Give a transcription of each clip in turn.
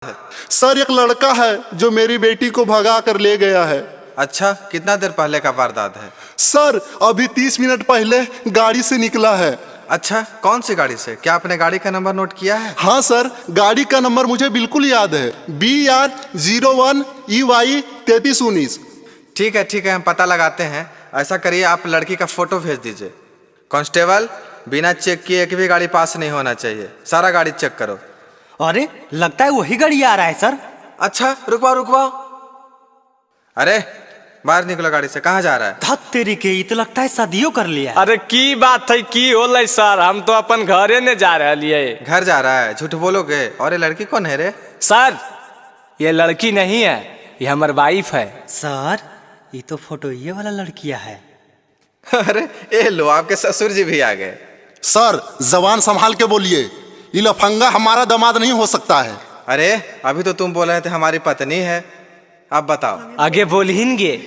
है? सर एक लड़का है जो मेरी बेटी को भगा कर ले गया है। अच्छा, कितना देर पहले का वारदात है? सर अभी 30 मिनट पहले गाड़ी से निकला है। अच्छा, कौन सी गाड़ी से? क्या आपने गाड़ी का नंबर नोट किया है? हाँ सर, गाड़ी का नंबर मुझे बिल्कुल याद है, BR01EY 3319। ठीक है, हम पता लगाते हैं। ऐसा करिए, आप लड़की का फोटो भेज दीजिए। कांस्टेबल, बिना चेक किए एक भी गाड़ी पास नहीं होना चाहिए, सारा गाड़ी चेक करो। अरे लगता है वही गाड़ी आ रहा है सर। अच्छा, रुकवाओ। अरे बाहर निकलो गाड़ी से, कहाँ जा रहा है? धत तेरी के, ये तो लगता है शादियों कर लिया। अरे की बात है, की होलै सर? हम तो अपन घरे ने जा रहे। घर जा रहा है? झूठ बोलोगे। और ये लड़की कौन है रे? सर ये लड़की नहीं है, ये हमारी वाइफ है। सर ये तो फोटो ये वाला लड़किया है। अरे ए लो, आपके ससुर जी भी आ गए। सर जबान संभाल के बोलिए, ये लफंगा हमारा दामाद नहीं हो सकता है। अरे अभी तो तुम बोल रहे थे हमारी पत्नी है, अब बताओ। आगे बोलहिनगे,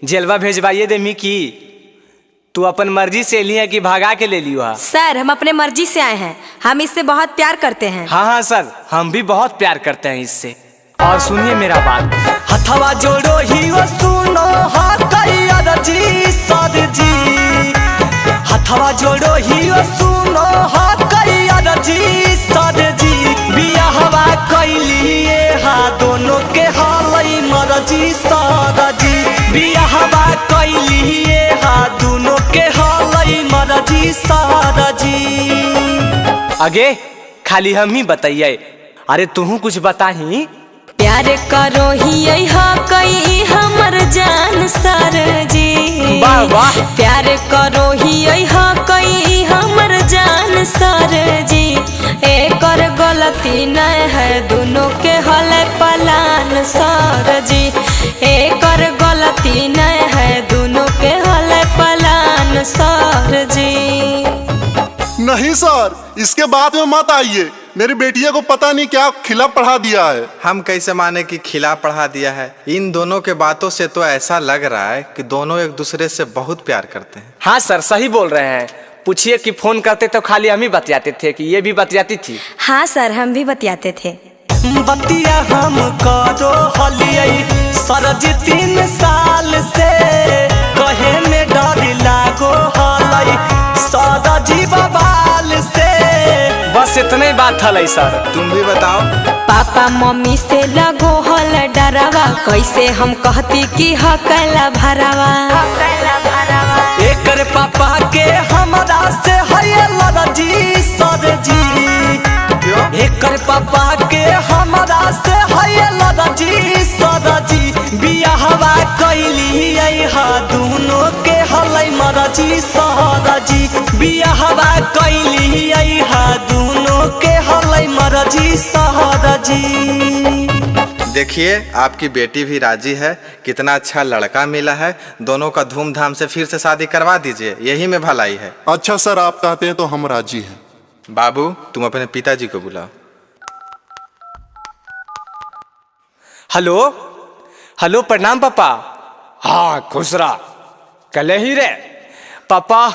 जेलवा भेजवाइए दे मिकी। तू अपन मर्जी से लिए कि भागा के ले लियो? सर हम अपने मर्जी से आए हैं, हम इससे बहुत प्यार करते हैं। हाँ सर, हम भी बहुत प्यार करते हैं इससे। और सुनिए मेरा बात, हथवा जोड़ो ही वो सुनो जी सर जी, हथवा जोड़ो ही वो सुनो जी सर जी, बियाहवा कैलिए हा दोनों के हालई मरजी सर जी, बियाहवा कैलिए हा दोनों के हालई मरजी सर जी। आगे खाली हम ही बताइए, अरे तू कुछ बताही। प्यार करो ही कई हमर जान सर जी, वाह वाह। प्यार करो ही कई हमर जान सर जी, एकर गलती नहीं है दोनों के हले पलान सर जी, एकर गलती नहीं है दोनों के हले पलान सर जी। नहीं सर, इसके बाद में मत आइए, मेरी बेटिया को पता नहीं क्या खिला पढ़ा दिया है। हम कैसे माने कि खिला पढ़ा दिया है? इन दोनों के बातों से तो ऐसा लग रहा है कि दोनों एक दूसरे से बहुत प्यार करते हैं। हाँ सर, सही बोल रहे हैं। पूछिए कि फोन करते तो खाली हम ही बतियाते थे कि ये भी बतियाती थी? हाँ सर, हम भी बतियाते थे। बतिया हम करो हलियै सर जी 3 साल से, कहे में डर लागो हलै सर जी बवाल से। बस इतना ही बात था सर। तुम भी बताओ। पापा मम्मी से लगो हल डरावा, कैसे हम कहती कि हकला भरावा। एकर पापा के हमरा से है लड़जी सर जी, एकर पापा के हमरा से है लड़जी सर जी, बियाहवा कैलिए हा दोनों के हलै मरजी सर जी, बियाहवा कैलिए हा दोनों के हलै मरजी सर जी। देखिए, आपकी बेटी भी राजी है, कितना अच्छा लड़का मिला है, दोनों का धूमधाम से फिर से शादी करवा दीजिए, यही में भलाई है। अच्छा सर, आप कहते हैं तो हम राजी हैं। बाबू, तुम अपने पिताजी को बुलाओ। हेलो प्रणाम पापा। हाँ खुश रहा, कल ही रे पापा,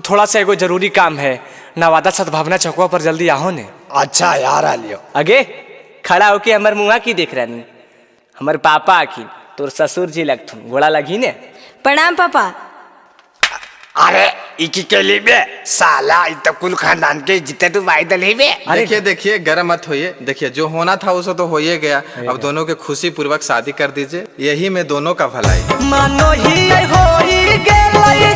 थोड़ा सा एगो जरूरी काम है, नवादा सद्भावना चौकवा पर जल्दी आओ ने। अच्छा यार आ लियो। आगे खड़ा होके हमार मुँह की देख रहा नहीं, हमारे पापा आखिन तोर ससुर जी लगथुन, गोड़ा लगी ने। प्रणाम पापा। अरे इकी के लिए बे साला, इ तो कुल खानदान के जितने तू वाइदल ही बे। देखिए गर्म मत होइए, देखिए जो होना था उसे तो हो ही गया, अब दोनों के खुशी पूर्वक शादी कर दीजिए, यही में दोनों का भलाई। मानो ही होई गेलै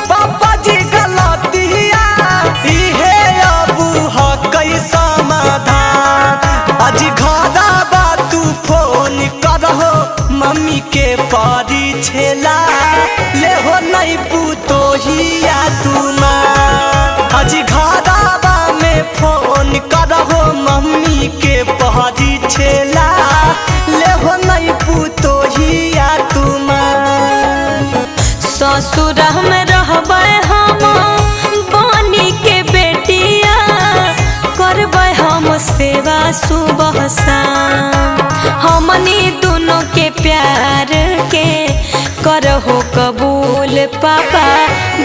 पापा जी गलतिया, इहे अब ह कई समाधान, आज घरा बा तू फोन करहो मम्मी के पारी छेला, ले हो नहीं पूतो हिया तू मां, आज घरा बा में फोन करहो मम्मी के पारी छेला, ले हो नहीं पूतो हिया तू मां। ससुर में रहबै हम बनी के बेटिया, करबै हम सेवा सुबह शाम, हमनी दोनों के प्यार के करहो कबूल पापा,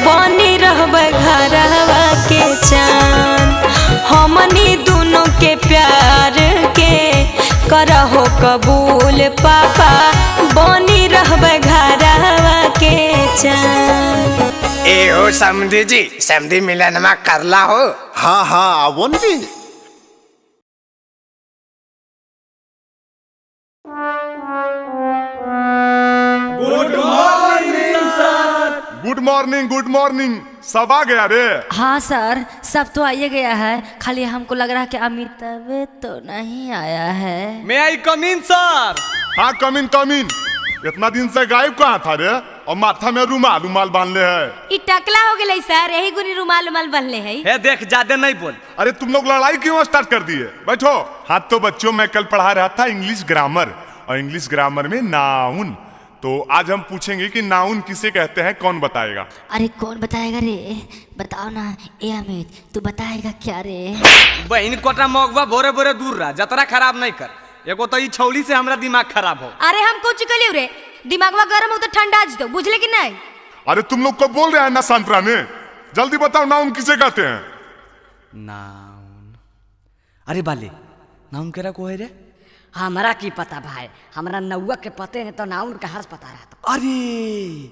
बनी रहबै घरवा के चान, हमनी दोनों के प्यार के कर करहो कबूल पापा बनी रहबे घरवा के चान। ए हो समधी जी, समधी मिलनमा करला हो। हाँ हाँ आवो न जी। गुड मॉर्निंग सब आ गया रे। हाँ सर सब तो आइए गया है, खाली हमको लग रहा है कि अमिताभ तो नहीं आया है। मैं आई कम इन सर। हाँ कम इन। इतना दिन से गायब कहाँ था रे? और माथा में रुमाल बांध ले है। ई टकला हो गेलै सर, यही गुनी रुमाल बनले है। हे देख ज्यादा नहीं बोल। अरे तुम लोग लड़ाई क्यों स्टार्ट कर दिए? बैठो। हाँ तो बच्चों मैं कल पढ़ा रहा था इंग्लिश ग्रामर, और इंग्लिश ग्रामर में नाउन। तो आज हम पूछेंगे कि नाउन किसे कहते हैं, कौन बताएगा? अरे कौन बताएगा रे? बताओ ना। ए अमित तू बताएगा क्या रे? बहन कोटा मौगवा भोरे भोरे दूर रहा, जतरा खराब नहीं कर। एगो तो ई छौली से हमरा दिमाग खराब हो। अरे हम कुछ कलियो रे, दिमागवा गरम हो तो ठंडा आज दो, बुझले कि नहीं? अरे तुम लोग को बोल रहे हैं ना सांत्रा ने, जल्दी बताओ नाउन किसे कहते हैं? नाउन। अरे बाले नाउन केरा को है रे? हमारा की पता भाई, हमारा नौवा के पते हैं तो नाउन का हर्ष पता रहता। अरे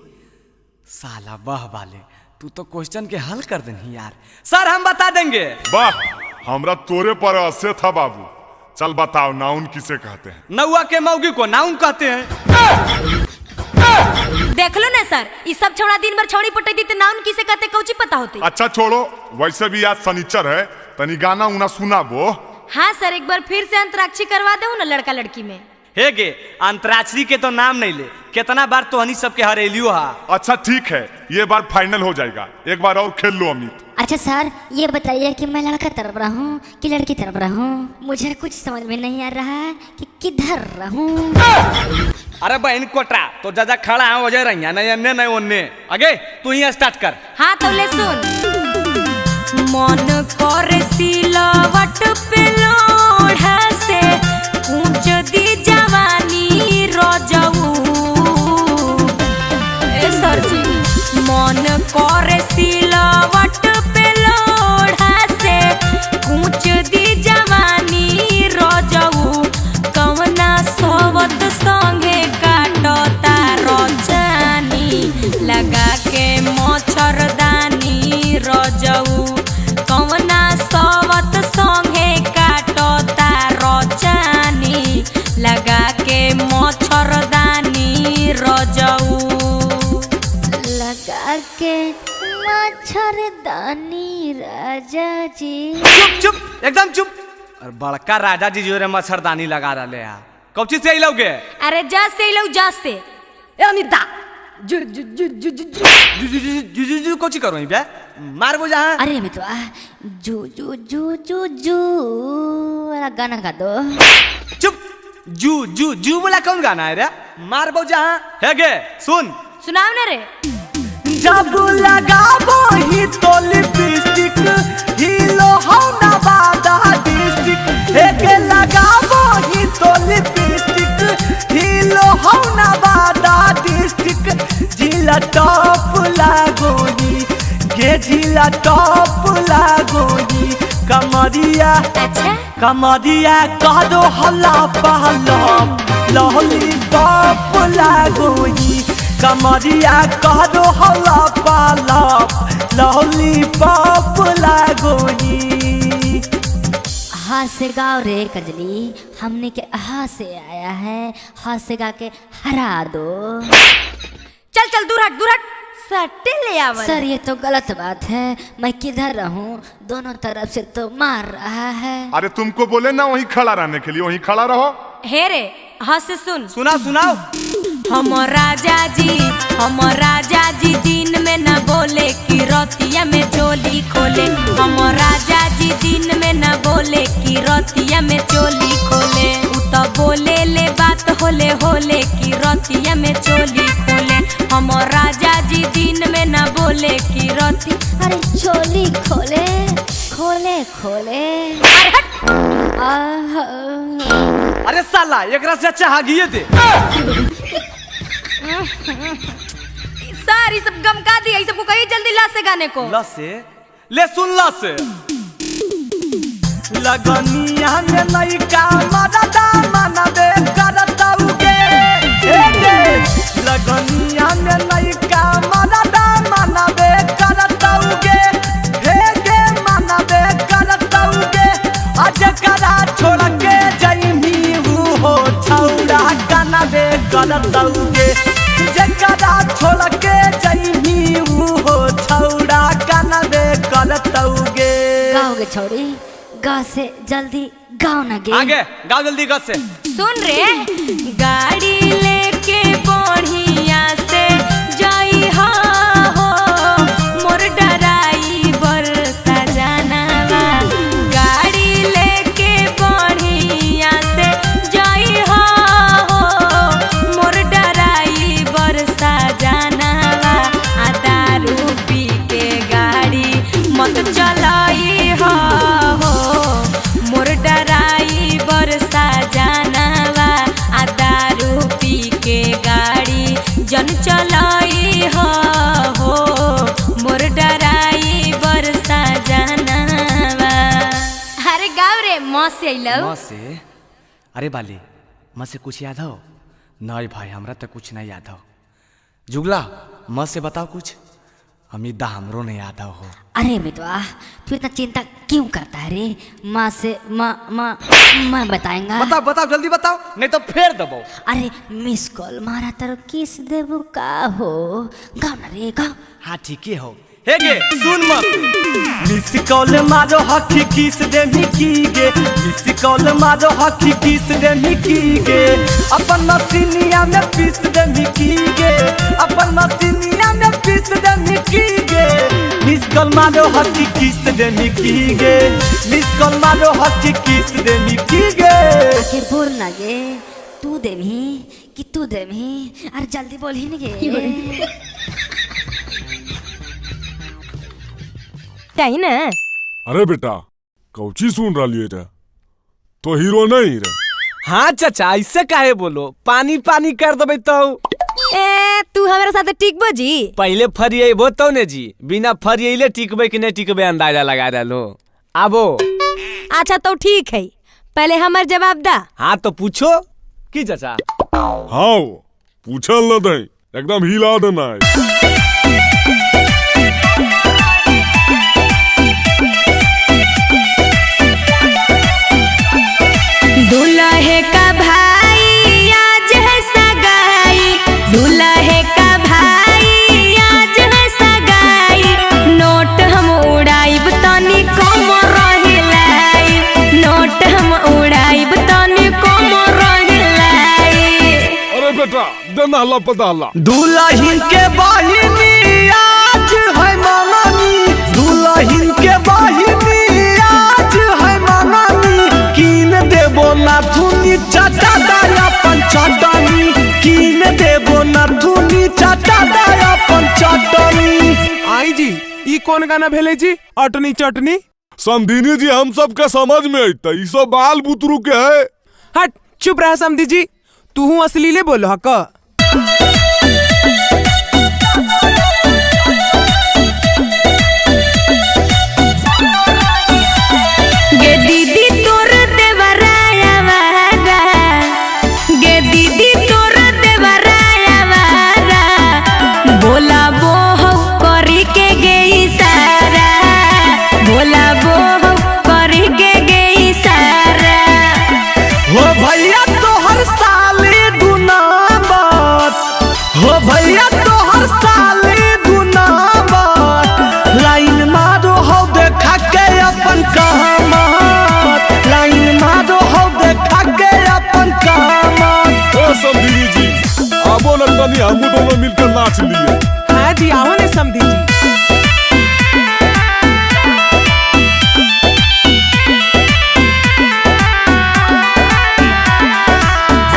साला वाह बाले, तू तो क्वेश्चन के हल कर देनी यार। सर हम बता देंगे। वाह हमरा तोरे पर आसे था बाबू। चल बताओ नाउन किसे कहते हैं? नौवा के मौगी को नाउन कहते हैं। देख लो ना सर, ई सब छोड़ा दिन भर छौड़ी पटे दी तो नाउन किसे कहते कौची पता होते। अच्छा छोड़ो, वैसे भी आज शनिचर है, तनी गाना उना सुना वो। हाँ सर, एक बार फिर से अंतराक्षरी करवा दो ना लड़का लड़की में। हे गे अंतराक्षरी के तो नाम नहीं ले, कितना बार तो हनी सबके हरेलियो हा। अच्छा ठीक है, ये बार फाइनल हो जाएगा, एक बार और खेल लो अमित। अच्छा सर ये बताइए कि मैं लड़का तरफ रहा हूँ कि लड़की तरफ रहा हूँ? मुझे कुछ समझ में नहीं आ रहा है कि किधर रहूँ। अरे बहन कोटरा तो जजा खड़ा है वजह रही है, नहीं अन्य नहीं ओन्ने। आगे तू ही स्टार्ट कर। हाँ तो ले सुन। मन कर सिलवट पे लोढ़ा से कूच दी जवानी रजऊ। ए सर जी मन कर सिलवट पे लोढ़ा से कूच दी जवानी रजऊ। कवना सोवत संगे काटता रचानी लगा के मच्छरदानी रजऊ। कवना सोवत संगे काटता रचानी लगा के मच्छरदानी रजऊ। लगा के मच्छरदानी राजा जी। चुप चुप एकदम चुप। और बड़का राजा जी जो रे मच्छरदानी लगा रहे हैं, कब चीज से ही लोगे? अरे जा से लो जा से। ए अमिता जु जु जु जु जु जु जू कोची करो बे मार बो जहां। अरे अमितवा जु जु जु जु जु वाला गाना गा दो। चुप। जू जू जू वाला कौन गाना है रे? मार बो जहां। है गे सुन सुनाओ ना रे। जब लगाबो ही तो लिपस्टिक हीलो हो नवादा डिस्ट्रिक्ट। एक लगाबो ही तो लिपस्टिक हीलो हो नवादा डिस्ट्रिक्ट। जिला टॉप लागोनी गे जिला टॉप लागोनी। कमरिया अच्छा कमरिया कह दो हल्ला पहला लॉलीपॉप लागोनी। कमरिया कह दो हल्ला पाला लॉलीपॉप लागोनी। हाथ से गाओ रे कजली, हमने के हाथ से आया है, हाथ से गा के हरा दो। चल चल दूर हट सट्टे ले आवर। सर ये तो गलत बात है, मैं किधर रहूं? दोनों तरफ से तो मार रहा है। अरे तुमको बोले ना वहीं खड़ा रहने के लिए, वहीं खड़ा रहो। हे रे हाँ से सुन। सुनाओ। हम राजा जी दिन में न बोले कि रतिया में चोली खोले। हम राजा जी दिन में न बोले कि रतिया में चोली खोले। उ तो बोले ले बात होले होले कि रतिया में चोली खोले। हम राजा जी दिन में न बोले कि रति। अरे चोली खोले खोले खोले। अरे हट। अरे साला एकरा से अच्छा हागिए दे। सारी सब गम का दिया, सबको कही जल्दी ला से गाने को। ला से ले सुन ला से। लगनिया में लइका मरदा मन करतौगे जकरा छोड़ के जइनी ऊ हो छौड़ा कनबे करतौगे। गाओगे छोड़ी, गा से जल्दी गाओ ना गे। आगे गाओ जल्दी गा से। सुन रे, गाड़ी लेके बढ़िया से जाई हो मोर ड्राइवर सजनवा। गाड़ी लेके बढ़िया से जाई हो मोर ड्राइवर सजनवा। आ दारू पी के गाड़ी मत चलाई हो मोर ड्राइवर सजनवा। आ दारू पी के गाड़ी जन चलाई हो मोर ड्राइवर सजनवा। अरे गाँव रे माँ से अइलौ। माँ से? अरे बाली माँ से कुछ याद हो? नहीं भाई हमरा तो कुछ नहीं याद हो। जुगला माँ से बताओ कुछ। अमिता हमरो नहीं याद हो। अरे मितवा तू इतना चिंता क्यों करता है रे? माँ से मैं बताएंगा। बताओ बताओ जल्दी बताओ, नहीं तो फेर दबो। अरे मिस कॉल मारा तर किस देबू का हो? गाओ ना रे गाओ। हाँ ठीक है हो। हे गे सुन मत। मिस कॉल मारो हकी किस दे मिकी गे। मिस कॉल मारो हकी किस दे मिकी गे। अपन मसीनिया में पीस दे मिकी गे। अपन मसीनिया में पीस दे मिकी गे। मिस कॉल मारो हकी किस दे मिकी गे। मिस कॉल मारो हकी किस दे मिकी गे। आखिर बोल ना गे, तू देमी कि तू देमी? अरे जल्दी बोल ही नहीं गे। कहीं ना। अरे बेटा कौची सुन रही है? तो हीरो नहीं रे। हाँ चाचा ऐसे काहे बोलो, पानी पानी कर दबे तो। ए तू हमारे साथ टिकबो जी? पहले फरिएबो तो ने जी, बिना फरिएले टिकबे कि नहीं टिकबे अंदाजा लगा डालो। आबो। अच्छा तो ठीक है, पहले हमार जवाब दा। हाँ तो पूछो की चाचा। हाँ पूछल न दे, एकदम हिला देना है। दूल्हे का भाई आज है सगाई। दूल्हे का भाई आज है सगाई। नोट हम उड़ाइब तनी कम रहिलाई। नोट हम उड़ाइब तनी कम रहिलाई। अरे बेटा देना हल्ला पता हल्ला। दुल्हन के बहिनी आज है मननी। दुल्हन के बहिनी आज है मननी। कीन देबो ना धुनी चाटा दाया पंचटनी। कीन देबो ना धुनी चाटा दाया पंचटनी। आई जी ई कौन गाना भेले जी? अटनी चटनी। समधिनी जी हम सब के समझ में अइता, ई सब बाल बुतरू के है। हट चुप रह समधी जी, तू असलीले बोल हक। गे दीदी तोर देवराया वारा। गे दीदी तोर देवराया वारा। बोला बोह करी के गई सारा। बोला बोह करी के गई सारा। हो भैया तोहर साली दुनामत। हो भैया तोहर साली दुनामत। लाइन मारो हो देखा के अपन कहमत। लाइन मारो हो देखा के अपन कहमत। ओ समधिनी जी आबो न तनी हम दोनों मिलकर नाच लिए। हाँ जी आओ ने समधी जी।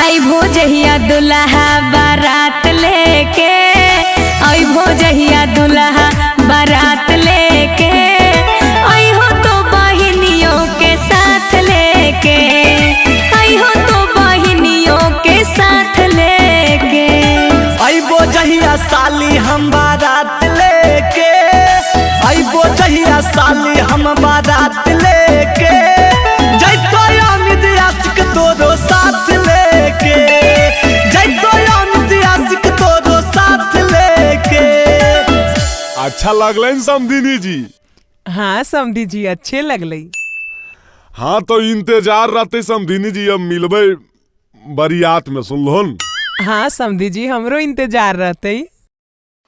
आई भोजहिया दुल्हा बारात लेके। आई भोजहिया दुल्हा बारात लेके। आई हो तो बहिनियों के साथ लेके। आई हो तो बहिनियों के साथ लेके। अइबो जहिया साली हम बारात लेके। अइबो जहिया साली हम बारात लेके। जैतो अमित आशिक तोरो साथ लेके। जैतो अमित आशिक तोरो साथ लेके। अच्छा लगलन समधिनी जी? हाँ समधी जी अच्छे लगलई। हाँ तो इंतजार रहते समधिनी जी, अब मिलबे बरियात में सुनलोन। हाँ समधी जी हमरो इंतजार रहते।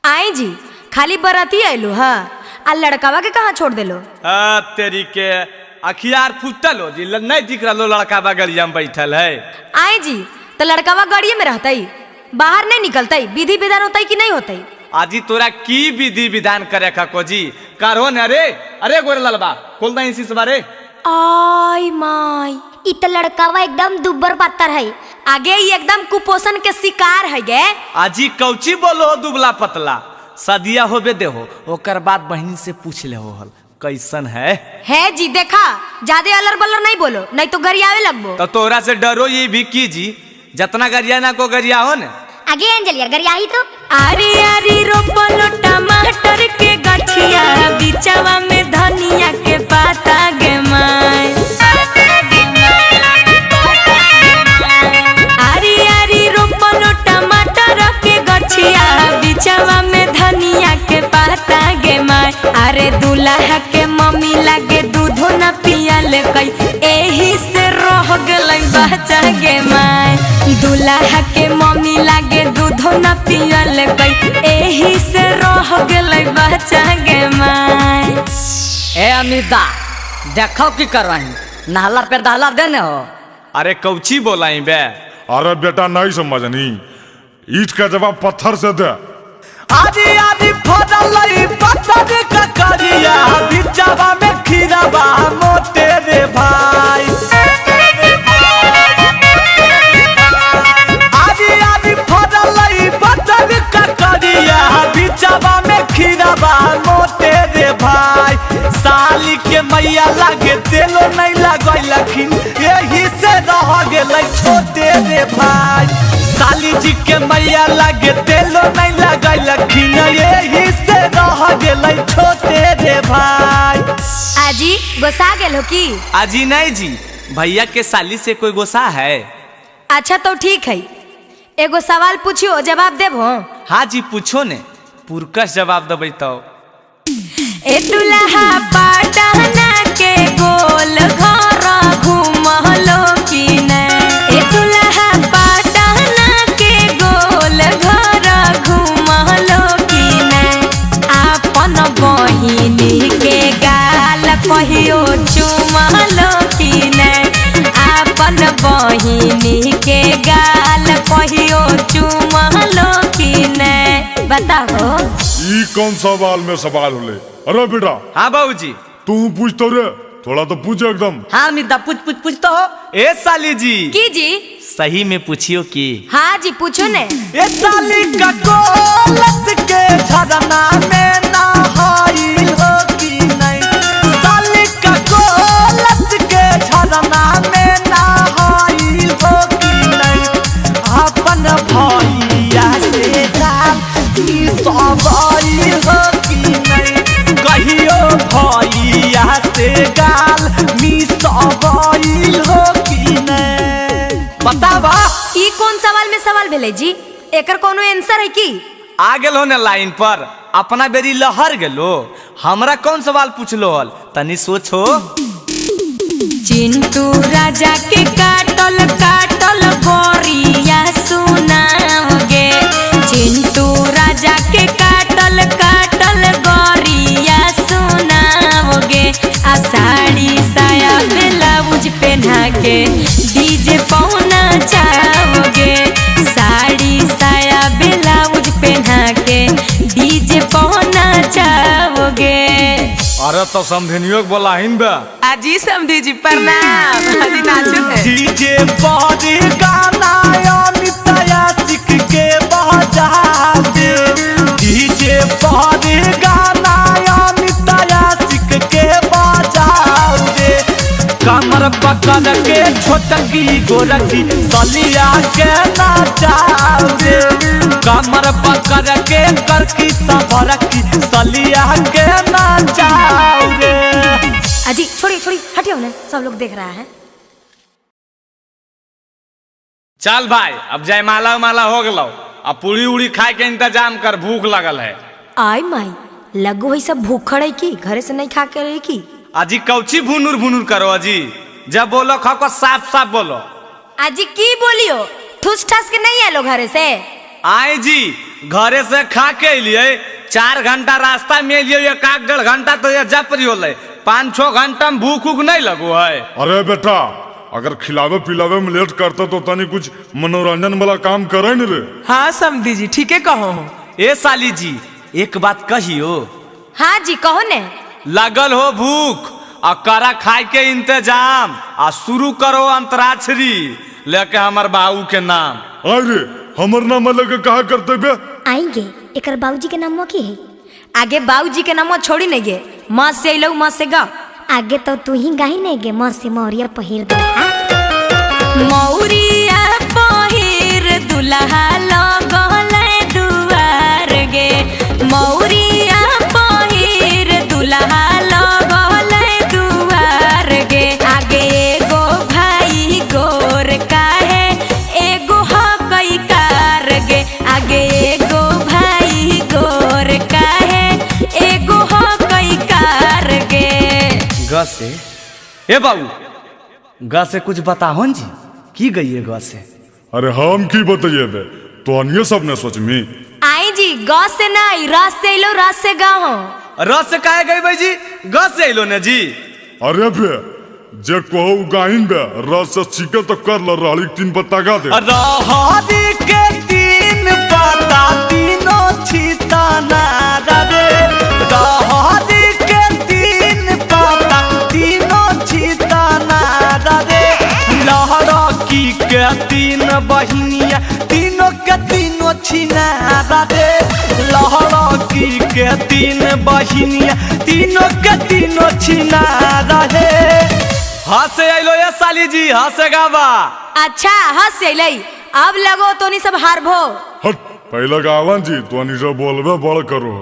आई जी खाली बराती आयलू हा आ लड़कावा के कहाँ छोड़ देलो? तेरी के अखियार फुटल हो जी नहीं दिख रहा लड़का बगलिया में बैठल है। आई जी तो लड़कावा गाड़िए में रहतई, बाहर नहीं निकलतई, विधि विधान होतई कि नहीं होतई? आजी तोरा की विधि विधान करे को जी करो न। अरे अरे गोरे ललबा खोल दे इसी बारे। आई माई इ त लड़कावा एकदम दुब्बर पत्थर है, आगे ही एकदम कुपोषण के शिकार है गे। आजी कौची बोलो दुबला पतला सदिया होबे दे हो ओकर बाद बहनी से पूछ ले हो हल कैसन है जी देखा ज्यादा अलर बलर नहीं बोलो नहीं तो गरियावे लगबो। तो तोरा से डरो ये भी की जी जितना गरिया ना को गरिया हो न। आगे एंजल यार गरियाही तो आरी आरी रोपलो टमाटर के गठिया बिचवा में धनिया के पाता गे माय। आरी आरी रोपलो टमाटर के गठिया बिचवा में धनिया के पाता गे माय। अरे दूल्हा के मम्मी लागे दूधो न पियल कई एही से रह गेलै बच्चा गे माय। दूल्हा के मम्मी लागे दूधो न पियल कई एही से रह गेलै बच्चा गे माय। ए अमिता देखो की करवाही नहला पे दहला देने हो। अरे कौची बोलाई बे। अरे बेटा नहीं समझनी ईट का जवाब पत्थर से दे। आदि आदि फदलई पत्थर का करिया बिचवा में खीराबा मोटे रे भाई। आदि आदि फदलई पत्थर का करिया बिचवा में खीराबा मोटे रे भाई। साली के मैया लागे तेलो नहीं लगैलखिन यही से रह गेलै छोटे रे भाई। साली जी के मैया लागे तेलो नहीं लगैलखिन यही से रह गेलै छोटे रे भाई। आजी गोसा गेलो की? आजी नहीं जी भैया के साली से कोई गोसा है। अच्छा तो ठीक है एगो सवाल पूछियो जवाब देबो। हाँ जी पूछो ने पुरकस जवाब देबै तो। ए दुल्हा पटना के गोल घर घुमलो की नहीं? ए दुल्हा पटना के गोल घर घुमलो की नहीं? आपन बहिनी के गाल कहियो चुमलो की नहीं? आपन बहिनी के गाल कहियो चुमलो की नहीं? बताओ ई कौन सवाल में सवाल होले। अरे बेटा हाँ बाबूजी तू पूछ तो रे थोड़ा तो पूछ एकदम। हाँ अमिता पूछ तो हो। ए साली जी की जी सही में पूछियो की। हाँ जी पूछो ने। ए साली का गोलत के झरना में नहाइल हो की नहीं? साली का गोलत के झरना में नहाइल हो की नहीं? अपन भैया से जाल की सवाइल हो की नहीं? कहियो भैया से गाल मिसवाइल हो की नहीं? बतावा ई कौन सवाल में सवाल भेले जी एकर कोनो आंसर है की? आ गेलो ने लाइन पर अपना बेरी लहर गेलो हमरा कौन सवाल पूछलो हल तनी सोचो। चिंटू राजा के काटल काटल गोरिया सुनाओगे। चिंटू राजा के काटल काटल गोरिया सुनाओगे। आ साड़ी साया ब्लाउज पहना के डीजे पहुना चाहोगे। साड़ी साया ब्लाउज पहना के डीजे पहुना चाहोगे। अरे तो समझनियो बोला हिन बे। अजी समधी जी प्रणाम। अजी नाचो है। डीजे बॉडी गाना अमिता सिख के बजा दे। डीजे बॉडी गाना अमिता सिख के बजा दे। कमर पकड़ के छोटकी गोरखी सलिया के नाचाओ दे। कमर पकड़ के करकी सबरकी सलिया के नाचाओ दे। अजी छोड़ी छोड़ी हटियो ना सब लोग देख रहा है। चल भाई अब जयमाला माला हो गलो अब पूरी उड़ी खाए के इंतजाम कर भूख लगल है। आई माई लगो है सब भूखड़ है की घरे से नहीं खा के रही की? अजी कौची भुनुर भुनुर करो अजी जब बोलो खाओ को साफ साफ बोलो। अजी की बोलियो ठूस ठास के नहीं आलो घरे से? आए जी, घरे से खा के लिए 4 घंटा रास्ता में लिए, 1-1.5 घंटा तो ये जपरी होले, 5-6 घंटा में भूख उख नहीं लगो है। अरे बेटा, अगर खिलावे पिलावे में लेट करता तो तनी कुछ मनोरंजन वाला काम करे न रे। हाँ समधी जी ठीके कहो हो। ए साली जी, एक बात कहियो। हाँ जी कहो ने। लगल हो भूख आ करा खाए के इंतजाम आ शुरू करो अंतराक्षरी लेके हमर बाबू के नाम। अरे हमर नाम लेके कहा करते बे? आएंगे एक बाबूजी के नाम की है। आगे बाबूजी के नाम छोड़ी नहीं गे, माँ से अलो माँ से गा। आगे तो तू ही गाही नहीं गे, माँ से मौरिया पहिर दे। मौरिया पहिर दुल्हा लगल दुआर गे, मौरिया पहिर दुल्हा लगल दुआर गे। आगे एगो भाई गोर काहे एगो हकई कार गे, आगे एगो भाई गोर काहे एगो हकई कार गे। ग से ए बाबू, ग से कुछ बताहो जी, की गई है ग से? अरे हम की बताइए बे, तो अन्य सब ने सोच मी। आई जी ग से नहीं, रस से अलो रस से गा हो। रस से काहे गई भाई जी? ग से अलो ने जी। अरे बे, जे कहो गाइन बे, रस से सीखे तो कर ल, रहली 3 पत्ता गा दे। रहरी के 3 पत्ता तीनों छीता ना रे, रहरी के 3 पत्ता तीनों छीता ना रे। लहरकी के 3 बहिनिया तीनों के तीनों छीना रे, लहरकी के 3 बहिनिया तीनों के तीनों छीना रे। हंसे अलो ये साली जी, हंसे गावा। अच्छा हंस अलै, अब लगो तोनी सब हारभो। हट, पहले गावन जी तो अन्य सब बोलबे बड़ करो।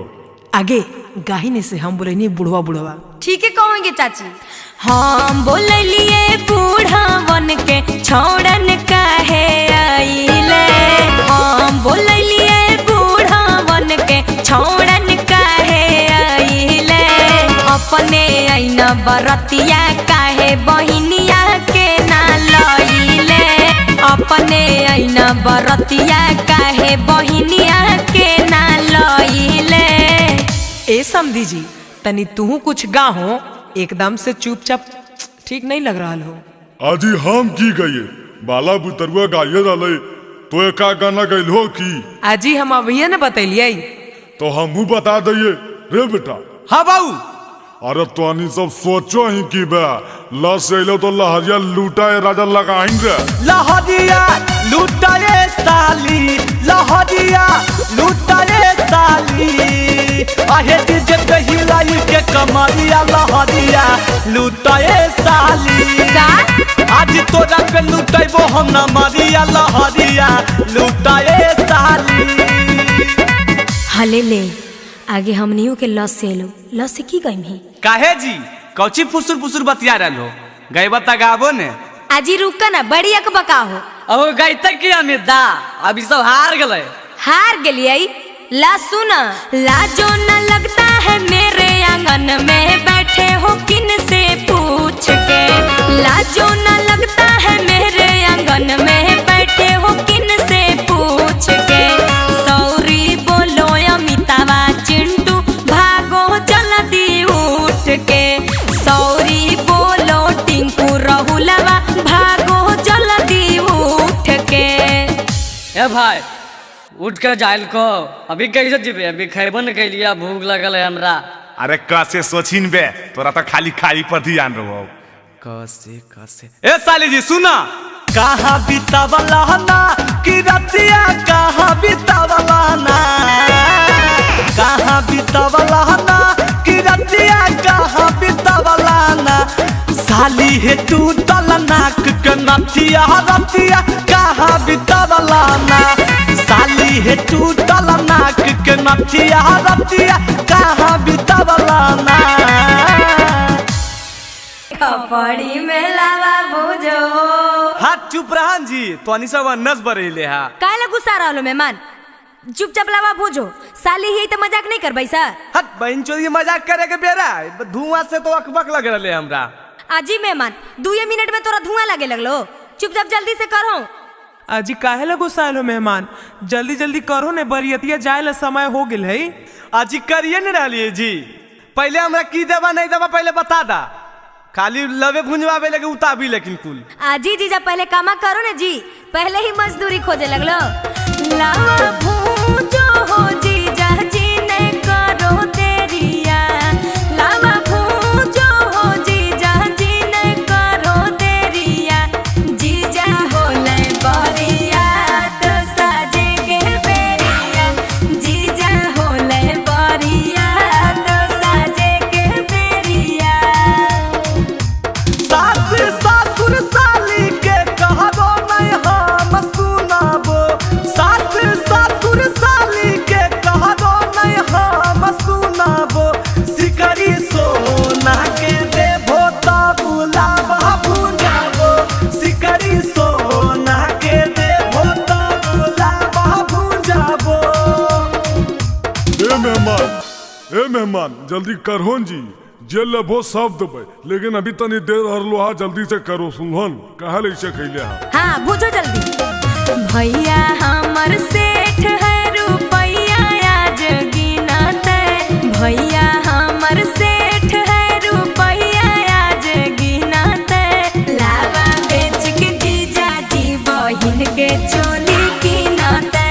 आगे गाहिने से हम बोले नहीं बुढ़वा बुढ़वा। ठीक है कहोगे चाची। हम बोलिए बूढ़ावन के छोड़न काहे आइले, हम बोलिए बूढ़ावन के छोड़न काहे आइले। अपने आईना बरतिया काहे बहिनिया के ना लइले, अपने आईना बरतिया काहे बहिनिया के ना लइले। ए समधी जी तनी तू कुछ गा हो, एकदम से चुपचाप ठीक नहीं लग रहा हो। आजी हम की गइए, बाला बुतरुआ गाइए रहले, तो एक गाना गइल हो की? आजी हम अभी न बतैलिए। तो हमहू बता दइए रे बेटा। हाँ बाबू। अरे तो अन्य सब सोचो ही की बे, लस अइलो तो लहरिया लूटाए राजा लगाइन रे। लहरिया लूटाए साली, लहरिया लूटाए साली, आहे डीजे पे हिलाई के कमरिया लहरिया लूटाए साली। आज तोरा पे लूटाइबो हम ना मरिया लहरिया लूटाए साली। हले ले आगे हमनियों के लस से लो, लस से की गई ही। काहे जी, कौची फुसुर फुसुर बतिया रहलो? गई बता गाबो ने। आजी रुका ना, बड़ी अकबका हो। अब गई तक किया में दा, अभी सब हार गए। हार गलिए? ला सुना, लाजो न लगता है मेरे आंगन में बैठे हो किन से पूछ के, लाजो न लगता है मेरे आंगन में बैठे हो किन से पूछ के। सौरी बोलो अमितावा चिंटू भागो जल्दी उठ के, सौरी बोलो टिंकू राहुलवा भागो जल्दी उठ के। ए भाई उठ कर जाइल को, अभी कैसे जीवे, अभी खैबो न कैलिया, भूख लगल है हमरा। अरे कैसे सोचिन बे, तोरा तो खाली खाई पर ध्यान रहो। कैसे कैसे ए साली जी सुना। कहाँ बितावला ना कि रतिया, कहाँ बितावला ना, कहाँ बितावला ना कि रतिया, कहाँ बितावला ना। साली है तू तल नाक के नथिया, रतिया कहाँ बितावला ना। साली है तू तल नाक के नथिया, रतिया कहाँ बितावला ना। कपड़ी में लावा बुझो। हाथ चुप रहन जी, तो अनि सब नस बरेले हा। काहे गुस्सा रहलो मेहमान? चुपचाप लावा बुझो, साली ही तो मजाक नहीं करबै सर। हट बहन चोरी मजाक करे के बेरा, धुआं से तो अकबक लग रहले हमरा। आजी मेहमान 2 मिनट में तोरा धुआं लगे लगलो, चुपचाप जल्दी से करो। अजी काहे लगो साल हो मेहमान, जल्दी जल्दी करो ने, बरियतिया जाए ला समय हो गेल है। अजी करिए न रहिए जी, पहले हमरा की देवा नहीं देवा पहले बता दा, खाली लवे भुंजवावे लगे उताबी लेकिन कुल। आजी जीजा पहले कामा करो ना जी, पहले ही मजदूरी खोजे लगलो। लावा भूजो हो जीजा जी ने करो देरिया, लावा भूजो हो जीजा जी ने करो देरिया, जीजा होले बरिया तो साजे के बेरिया, जीजा होले बरिया तो साजे के बेरिया। सास सासुर साली के कहबो नहीं हम सुनाबो, सास सासुर साली के कहबो नहीं हम सुनाबो, सिकरी सोना के देबो तो बुलावा भुंजाबो, सिकरी सोना के देबो तो बुलावा भुंजाबो। ए मेहमान जल्दी करहोन जी, जे लेबो सब देबै, लेकिन अभी तनी देर हरलो हा, जल्दी से करो सुनहन, कहा ऐसे कैले हा। हाँ बुझो जल्दी। भैया हमर सेठ है रुपैया आज गिनते, भैया हमर सेठ है रुपैया आज गिनते, लावा बेच के जीजा जी बहिन के चोली कीनते,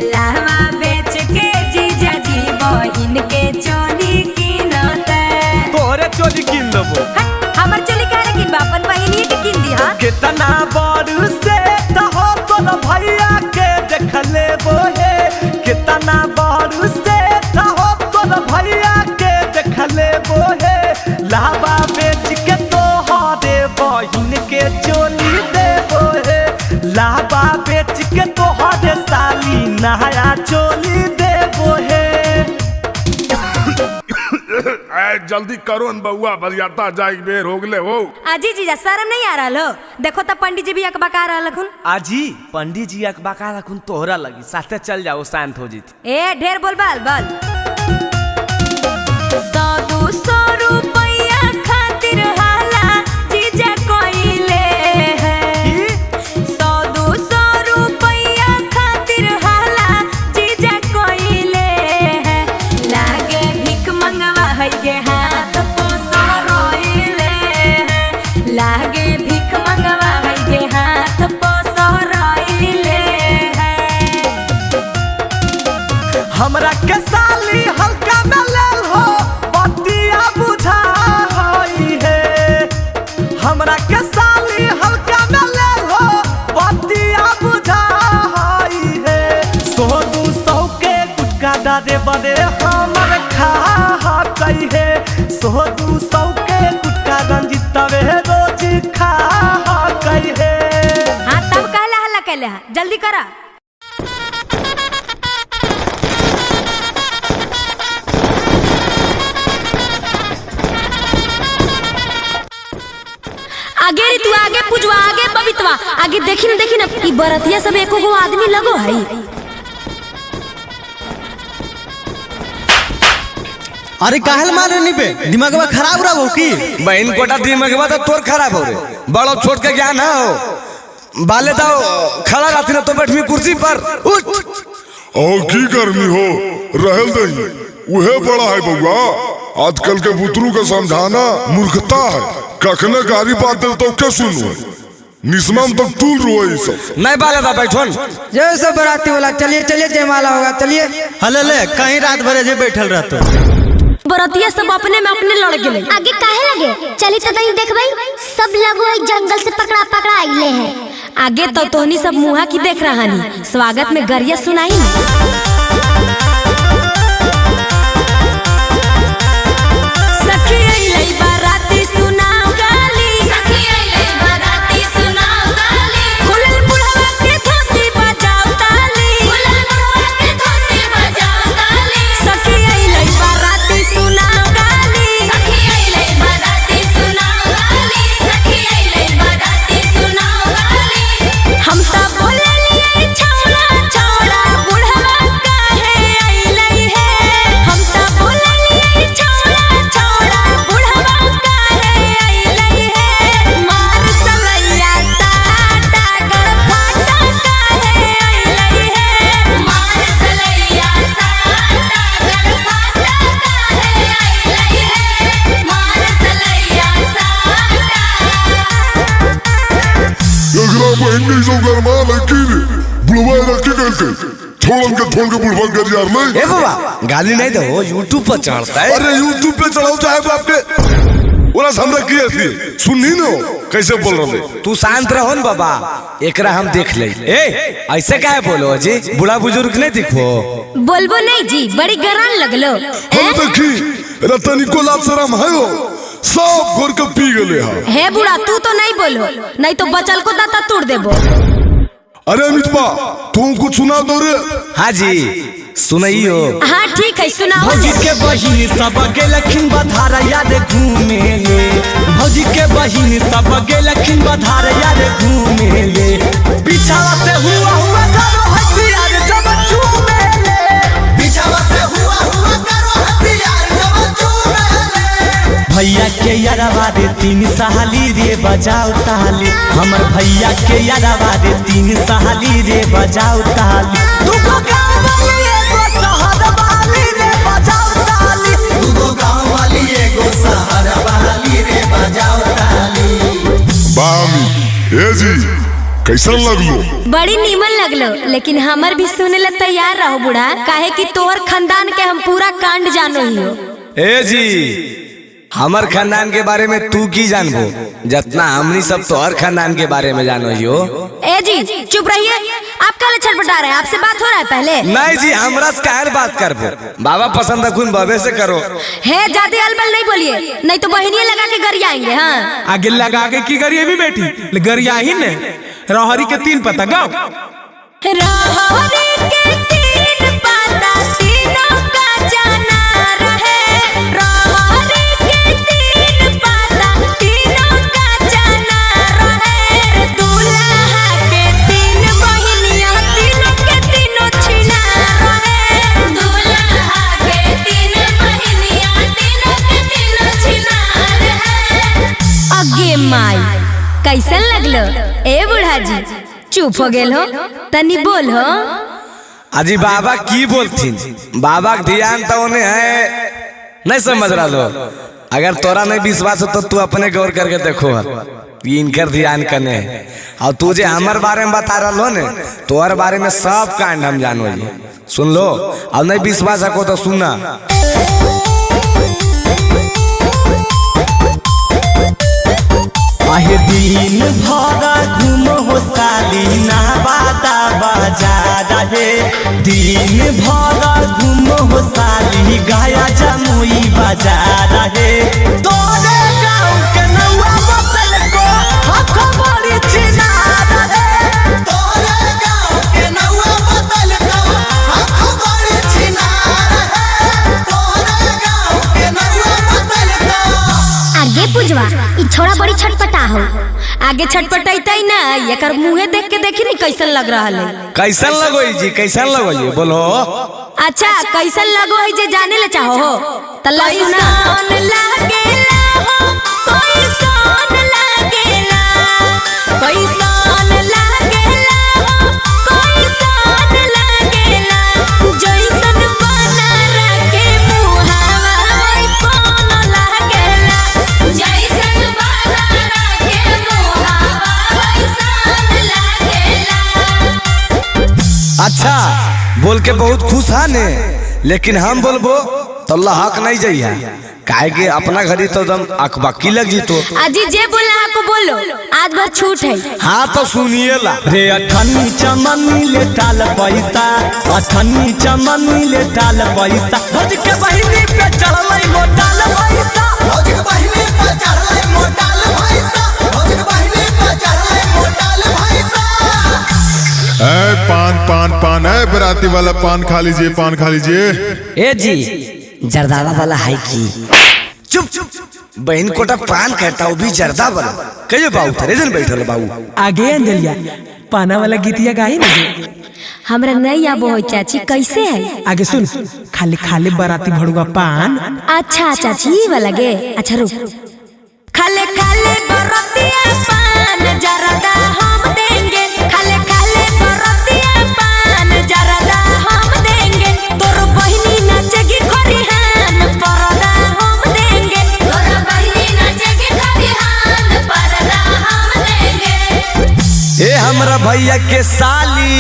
लावा बेच के जीजा जी बहिन के चोली कीनते। तोरे चोली किन देबो। हट, हमर चोली काहे किन बा, अपन बहिनी के किन दिहा। कितना बड़ से हो तोर भैया के देख लेबो हे, कितना बड़ से हो तोर भैया के देख लेबो हे, लावा बेच के तोहरे बहिन के चोली देबो हे, लावा बेच के तोहरे साली नया चोली देबो हे। जल्दी करो न बउआ, बरियाता जाए बेर हो गले हो। आजी जीजा शर्म नहीं आ रहा हो, देखो तो पंडित जी भी अकबका रहा लखुन। आजी पंडित जी अकबका रखुन तोहरा लगी, साथे चल जाओ शांत हो जीती। ए ढेर बोल बाल बल। 100-200 रुपया खातिर हाला जीजा कोइले है, 100-200 रुपया खातिर हाला जीजा कोइले है, लागे भीख मंगवा है के हाथ पोसा रोइले है, लागे भीख मंगवा है के हाथ पोसा रोइले है। हमरा के साली हल्का में लेल हो, बतिया बुझा होई है, हमरा के साली हल्का में लेल हो, बतिया बुझा होई है, 100-200 के गुटका डारे बड़े हमर खा कई है, 100-200 के गुटका रंजितवे रोज खा कई है। हाँ तब कहला हल्ला कहले हा, जल्दी करा। आगे रे तू आगे पूजवा, आगे बबितवा, आगे देखी ना ई बरतिया सब एको गो आदमी लगो है। अरे काहल मारे नी पे दिमागवा खराब रहा हो की बहन कोटा दिमागवा तो तोर खराब हो रे, बड़ो छोट के ज्ञान हो, बाले दाओ खड़ा रहती ना तो बैठवी कुर्सी पर उठ। और की गर्मी हो रहल दही, उहे बड़ा है बउआ, आजकल के बुतरू के समझाना मूर्खता है, कखने गारी बात दे तो क्या सुनू, निस्मम तक तूल रोए सब। नहीं बाले दा बैठन, ये सब बराती वाला, चलिए चलिए जयमाला होगा, चलिए। हले ले कहीं रात भर जे बैठल रहतो, बरतिया सब अपने में अपने लड़ गेले। आगे काहे लगे, चली तो नहीं देखबै, सब लोग एक जंगल से पकड़ा आइले हैं। आगे तो तोहनी सब मुहा की देख रहानी, स्वागत में गरिया सुनाई ना। सखी अइलै बाराती सुनाओ गाली, सखी अइलै बाराती सुनाओ गाली, खुलल बुढ़वा के धोती बजाओ ताली, खुलल बुढ़वा के धोती बजाओ ताली, सखी अइलै बाराती सुनाओ गाली, सखी अइलै बाराती सुनाओ गाली, सखी अइलै बाराती सुनाओ गाली। हम त बोललिए छौड़ा छौड़ा बुढ़वा का छोड़न के बुढ़वा कर यार ले। ए बाबा गाली नहीं दो, यूट्यूब पर चढ़ता है। अरे यूट्यूब पे चढ़ाओ चाहे बाप के ओरा हमरा की ऐसी सुननी नो कैसे बोल रहे। तू शांत रहो न बाबा, एकरा हम देख ले। ए ऐसे काहे बोलो जी, बूढ़ा बुजुर्ग नहीं दिखो। बोलबो नहीं जी, बड़ी गरान लगलो। हम देखी रतनी को लाभ शरम है हो, सब घोर के पी गले है बूढ़ा, तू तो नहीं बोलो, नहीं तो बचल को दाता तोड़ देबो। अरे अमितपा तू कुछ सुना दो रे। हाँ जी सुनाइयो। हाँ ठीक है सुनाओ। भौजी के बहिन सब गेलखिन बधार याद घूमे ले, भौजी के बहिन सब गेलखिन बधार याद घूमे ले, बिछावा से हुआ करो हथियार जब चूमे ले, बिछावा से हुआ करो हथियार जब चूमे ले। भैया के यारवा रे 3 साली रे बजाओ ताली, हमर भैया के यारवा रे 3 साली रे बजाओ ताली, तू को गाँव वाली एगो शहर वाली रे बजाओ ताली, तू को गाँव वाली एगो शहर वाली रे बजाओ ताली। बामी ए जी कैसन लगलो? बड़ी नीमन लगलो, लेकिन हमर भी सुने ला तैयार रहो बूढ़ा, काहे कि तोहर खानदान के हम पूरा कांड जानो हियो। ए जी हमर खानदान के बारे में तू की जानबो, जितना हमनी सब तोहर खानदान के बारे में जानो हियो। ए जी चुप रहिए, आप काले छटपटा रहे हैं, आपसे बात हो रहा है पहले। नहीं जी हमरा से काहे बात करबो, बाबा पसंद रखून बाबे से करो। है ज्यादा अलबल नहीं बोलिए, नहीं तो बहनियां लगा के गरिया आएंगे। हाँ आगे लगा के की गरिया भी बैठी गरिया ही ने। रहरी के 3 पत्ता गाओ। रहरी के 3 पत्ता तीनों का जाना रहे, रहरी के 3 पत्ता तीनों का जाना रहे, दूल्हा के 3 बहिनियां तीनों के तीनों छिना रहे, दूल्हा के 3 बहिनियां तीनों के तीनों छिना रहे। अगे माई कैसन लगलो ए बूढ़ा जी, चुप हो गेल हो, तनी बोल हो। अजी बाबा की बोलथिन, बाबा के ध्यान तो उन्हें है नहीं समझ रहा लो। अगर तोरा नहीं विश्वास हो तो तू अपने गौर करके देखो, इनकर ध्यान कने। और तू जे हमार बारे में बता रहा लो ने, तोहर बारे में सब कांड हम जानो जी, सुन लो। और नहीं विश्वास रखो तो सुनना। आहे दिन भर घूमो हो साली ना बाता बाजार रे, दिन भर घूमो हो साली गाया जमुई बाजार रे, तोरे गाँव के नौआ बतल को हक बड़ी चिनार रे, तोरे गाँव के नौआ बतल को हक बड़ी चिनार रे, तोरे गाँव के नौआ बतल को। आगे पुजवा ई छोड़ा बड़ी छटपटा हो। आगे छटपटाई ना, एकर मुंहे देख के देखी नहीं कैसन लग रहा है। कैसन लगो जी, कैसन लगो जी बोलो। अच्छा कैसन लगो है जे जाने ले चाहो हो, तल्ला सुना। लागेला हो कैसन लागेला, कैसन लागेला हो कैसन लागेला, जैसन बना रखे मुहावा वैसन लागेला, जैसन बना रखे मुहावा वैसन लागेला। अच्छा बोल के बहुत खुश है ने, लेकिन हम बोलबो तो अल्लाह हक नहीं जाइए, काहे के अपना घड़ी तो दम अकबकी लग जी। तो अजी जे बोला आपको बोलो, आज भर छूट है। हाँ तो सुनिए ला रे अठन्नी चमनी ले टाल पैसा, अठन्नी चमनी ले टाल पैसा, भौज के बहिनी पे चढ़लै मोटाल पैसा, भौज के बहिनी पे चढ़लै मोटाल पैसा, भौज के बहिनी पे चढ़लै मोटाल पैसा। ए पान पान पान है बराती वाला पान खा लीजिए, पान खा लीजिए। ए जी जर्दावा वाला है की? चुप चुप, बहन कोटा पान कहता हूँ भी जर्दा वाला कहियो बाबू थरे जन बैठल बाबू। आगे अंजलिया पाना वाला गीतिया गाई ना। हमरा नहीं आबो हो चाची, कैसे है? आगे सुन, खाली खाली बराती भड़ुआ पान। अच्छा चाची वाला गे, अच्छा रुक। खाले खाले बरातिया पान जरदा हम देंगे, खाले खाले बरातिया पान जरदा हम देंगे, तोर बहिनी नाचेगी खरिहान परदा हम देंगे, तोर बहिनी नाचेगी खरिहान परदा हम देंगे। ए हमरा भैया के साली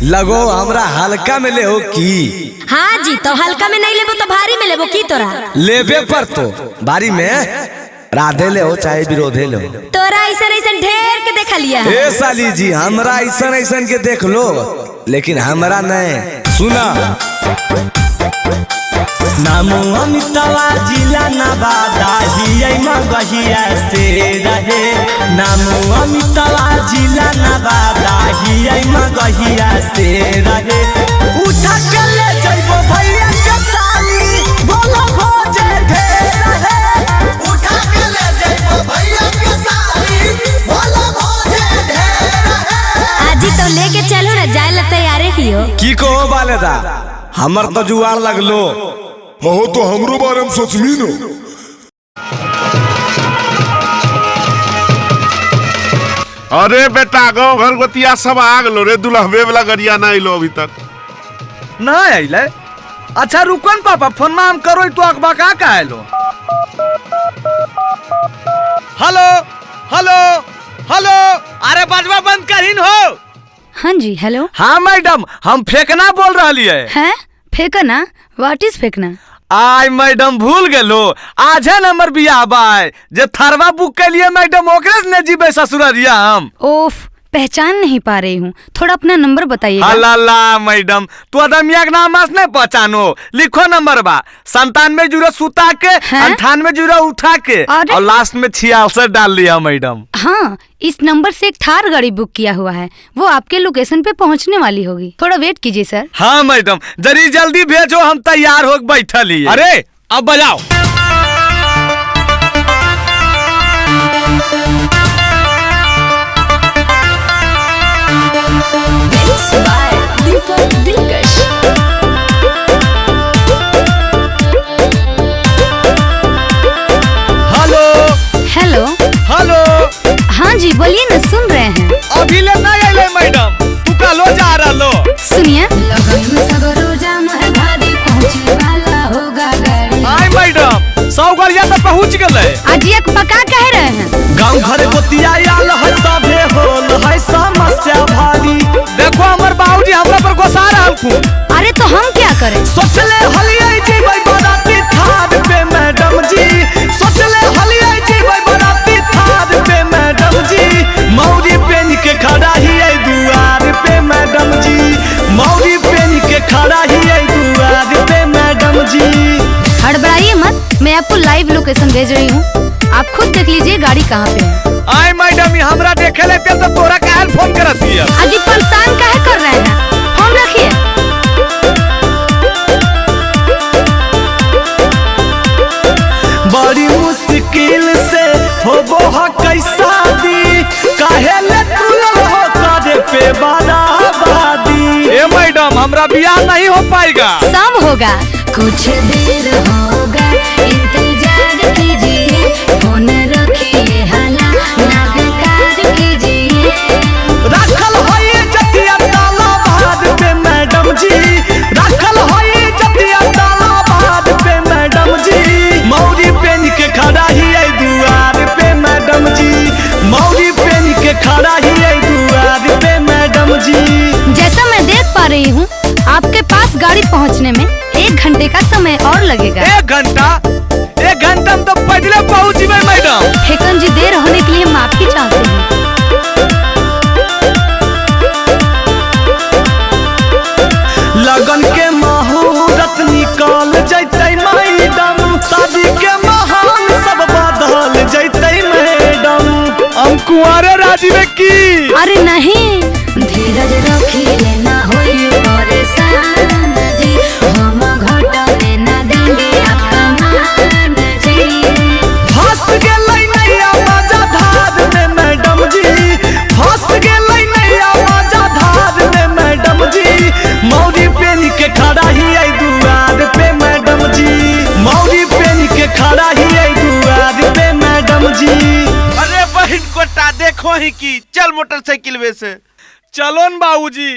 लगो हमरा हल्का में ले हो की। हाँ जी, तो हल्का में नहीं लेबो तो भारी में लेबो की तोरा? लेबे पर तो भारी में राधे ले हो चाहे विरोधे ले हो। तोरा ऐसा ढेर के देखा लिया है। ए साली जी हमरा ऐसा के देख लो, लेकिन हमरा नहीं। सुना नामो अमितवा जिला नवादा हियै मगहिया से रहे। नामो अमितवा जिला नवादा हियै मगहिया से रहे। उठा के ले जइबो भैया के साली बोलो भोजे ढेर रहे। उठा के ले जइबो भैया के साली बोलो भोजे ढेर रहे। आजी तो लेके चलो ना, जाए ला तैयारे ही हो। की कहो बालेदा हमर तो जुआर लगलो। हो तो हमरो बारे में सोचमी नो। अरे बेटा गाँव घर गोतिया सब आ गलो रे, दुल्हबे वाला गरिया ना आइलो अभी तक। ना आइले? अच्छा रुकन पापा, फोन में हम करो तो अखबा का आइलो। हेलो हेलो हेलो, अरे बजवा बंद करीन हो। हाँ जी हेलो। हाँ मैडम, हम फेंकना बोल रहा है। फेंकना? व्हाट इज फेंकना? आई मैडम भूल गेलो, आज है नंबर बियाह बाय जे थरवा बुक के लिए मैडम ओकरे ने जीबे ससुररिया हम। ओफ, पहचान नहीं पा रही हूँ, थोड़ा अपना नंबर बताइए। अल्लाह मैडम, तू अदमिया के नाम नहीं पहचानो, लिखो नंबर बा 97 सुता के 98 उठा के और लास्ट में 66 डाल लिया मैडम। हाँ, इस नंबर से एक थार गाड़ी बुक किया हुआ है, वो आपके लोकेशन पे पहुँचने वाली होगी, थोड़ा वेट कीजिए सर। हाँ मैडम, जरी जल्दी भेजो, हम तैयार हो बैठल ही। अरे अब बजाओ। Hello hello hello. हाँ जी बोलिए ना, सुन रहे हैं। अभी ले ना आइले मैडम, तू कलो जा रहा लो। सुनिए। आई मैडम 100 गाड़िया तो पहुँच गए। आज एक पका कह रहे हैं। गाँव घर गोतिया आल है, सभे होल है समस्या भारी। देखो हमर बाबूजी हमरा पर गुस्सा रहल खूब। अरे तो हम क्या करें? सोचले हलियै जी भाई बाराती थार पे मैडम जी। सोचले हलियै जी भाई बाराती थार पे मैडम जी। मौरी पेन के खड़ा ही है दुआर पे मैडम जी। मौरी पेन के खड़ा ही है दुआर पे मैडम जी। हड़बड़ाइए मत, मैं आपको लाइव लोकेशन भेज रही हूँ, आप खुद देख लीजिए गाड़ी कहाँ पे है। आई मैडम ये हमरा देखे लेते तो तोरा काहे फोन करत दिया। अजी परेशान काहे कर रहे हैं, फोन रखिए। बड़ी मुश्किल से होबो ह कैसा दी, काहे ले तुलल हो करे पे बराबादी। ए मैडम हमरा बियाह नहीं हो पाएगा। सब होगा, कुछ देर होगा, इंतजार कीजिए, फोन रखिए, हाला ना बेकार कीजिए। रखल होइए जतिया ताला भाद पे मैडम जी। रखल होइए जतिया ताला भाद पे मैडम जी। मौरी पेन के खड़ा ही है दुआर पे मैडम जी। मौरी पेन के खड़ा ही है दुआर पे मैडम जी। जैसा मैं देख पा रही हूँ आपके पास गाड़ी पहुँचने में 1 घंटे का समय और लगेगा। 1 घंटा? 1 घंटा में तो पहले पहुँच गए मैडम। हेकन जी देर होने के लिए माफी चाहते हैं। लगन के मुहूर्त निकल जैते मैडम। शादी के महान सब बदल जैते मैडम। हम कुंवारे राजी में की। अरे नहीं, धीरज रखिए, ना होइए परेशान जी, हम घटने ना देंगे आपका मान जी। फंस गेलै नैया मजा धार में मैडम जी। फंस गेलै नैया मजा धार में मैडम जी। मौरी पेन के खड़ा ही है दुआर पे मैडम जी। मौरी पेन के खड़ा ही है दुआर पे मैडम जी। अरे बहन कोटा देखो ही की, चल मोटरसाइकिल में से। चलो न बाबूजी,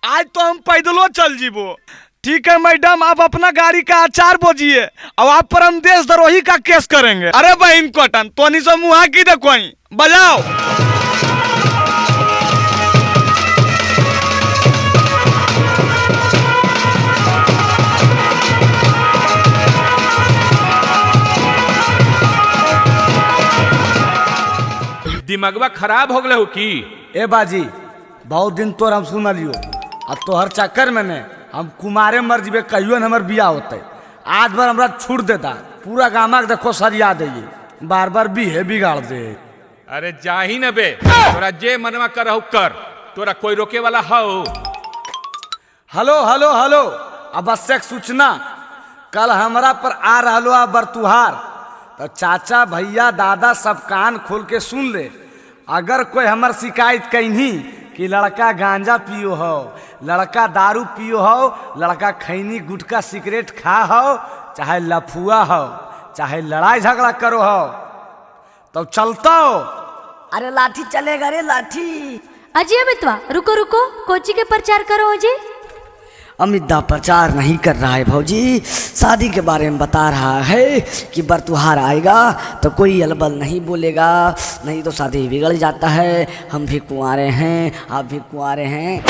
आज तो हम पैदलो चल जीबो। ठीक है मैडम, आप अपना गाड़ी का आचार बोझिए, अब आप पर हम देशद्रोही का केस करेंगे। अरे बहन कोटन तो नहीं सो मुहा की देखो, बजाओ। दिमागवा खराब हो गए हो की? ए बाजी बहुत दिन तोर हम सुन लियो अब तोहर चक्कर में ने हम कुमारे मर जीवे कहियो न हमर बियाह होते। आज बार हमरा छूट देता पूरा गामा देखो सरिया दे बार बार बिहे बिगाड़ दे। अरे जा ही न बे, तोरा जे मनवा करहु कर, तोरा कोई रोके वाला हो? हेलो हेलो हेलो आवश्यक सूचना कल हमरा पर आ रहलो आ बरतुहार तो चाचा भैया दादा सब कान खोल के सुन ले। अगर कोई हमर शिकायत कहीं कि लड़का गांजा पियो हो, लड़का दारू पियो हो, लड़का खैनी गुटखा सिगरेट खा हो, चाहे लफुआ हो, चाहे लड़ाई झगड़ा करो हो तो चलता हो। अरे लाठी चलेगा रे लाठी। अजय अमितवा रुको रुको, कोची के प्रचार करो अजय। अमित प्रचार नहीं कर रहा है भौजी, शादी के बारे में बता रहा है कि बरतुहार आएगा तो कोई अलबल नहीं बोलेगा, नहीं तो शादी बिगड़ जाता है। हम भी कुंवारे हैं, आप भी कुंवारे हैं।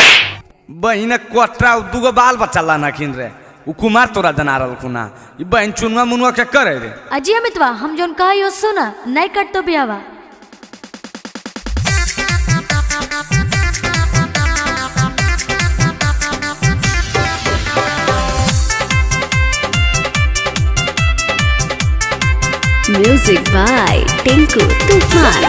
बहन कोटरा दूगो बाल बच्चा लाना किन रे उ कुमार तोरा जना रहल खुना ई बहन चुनवा मुनवा के करे रे। अजय अमितवा हम जोन कहा यो सुना नहीं कट तो बियावा। म्यूजिक बाय टिंकू तूफान।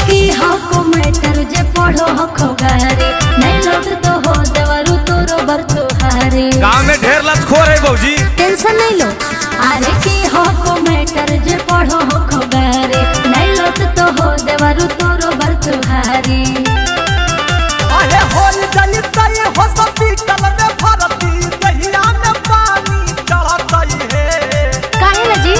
की हको मैटर जे पढ़ो हको गारे नहीं लोग तो हो देवरु तोरो बरतुहारे। गांव में ढेर लतखोर है भौजी, टेंशन नहीं लो। अरे की हको मैटर जे पढ़ो हको गारे नहीं लोग तो हो देवरु तोरो बरतुहारे। अरे होल जल तई हो सपी कल में भरती दहिया में पानी चढ़तई है। काहे लजी?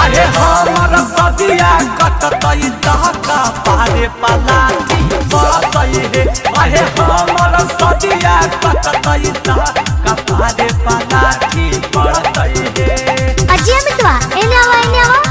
अरे हमर सदिया कटतई दहका पारे पलाटी बढ़तई है। अरे हमर सदिया कटतई दहका पारे पलाटी बढ़तई है। अजय अमितवा एने आवा एने आवा।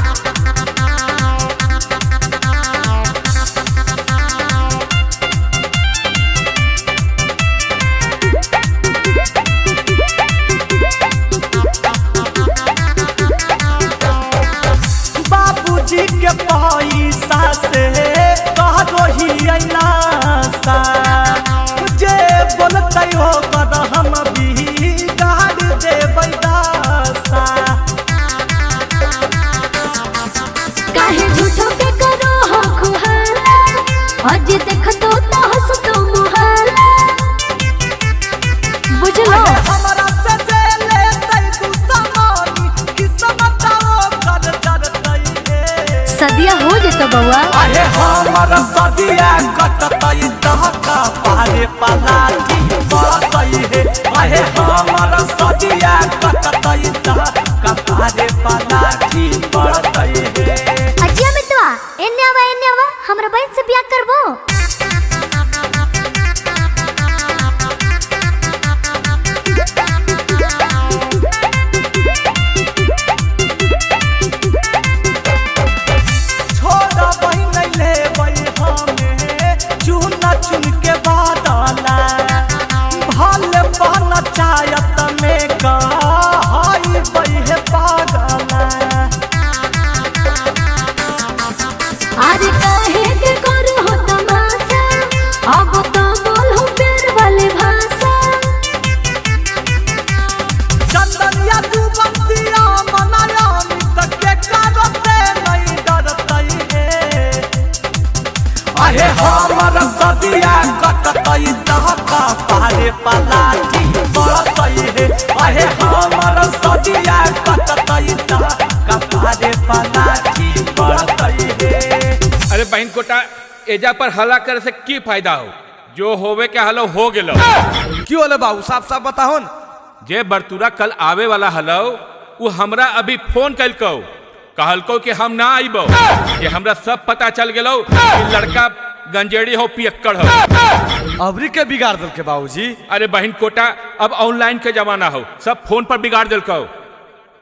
बाबूजी के पैसा से कह रही अनासा जे बोलते हो कर हम भी गाड़ देबै दासा। काहे झूठो के करो हो खुहाला आज देख तो हंस तो मुहाला। बुझलो हमरा से जे लेतै तू सामानी किस्मत कर जरतई है। सदिया हो जेतो बउआ। अरे हमर सदिया कटतई दहका पारे पलाटी बढ़तई है। अरे हमर सदिया कटतई दहका पारे पलाटी बढ़तई है। अजय अमितवा एने आवा हमरा बहन से बियाह करबो। छोड़ा बहिन लेबै हमें चुन चुन के बादला भले बन चायत में कहाई बहे पागला। अरे काहे के करो हो तमाशा अब तो बोलो प्यार वाले भाषा। चंदनिया तू बंसिया मनाया मित के करते नहीं डरतई है। अरे हमर सदिया कटतई दहका पारे पलाटी बढ़तई है। अरे हमर सदिया कटतई दहका पारे पलाटी बढ़तई है। अरे बहन कोटा एजा पर हला करे से की फायदा हो? जो होवे के हलो हो गेलो। क्यों होले बाबू साफ साफ बताहो न। जे बरतुरा कल आवे वाला हलो वो हमरा अभी फोन कलको कहलको कि हम ना आइबो कि हमरा सब पता चल गेलो कि लड़का गंजेड़ी हो पियक्कड़ हो। अबरी के बिगाड़ दल के बाबूजी। अरे बहन कोटा अब ऑनलाइन के जमाना हो, सब फोन पर बिगाड़ दिलको।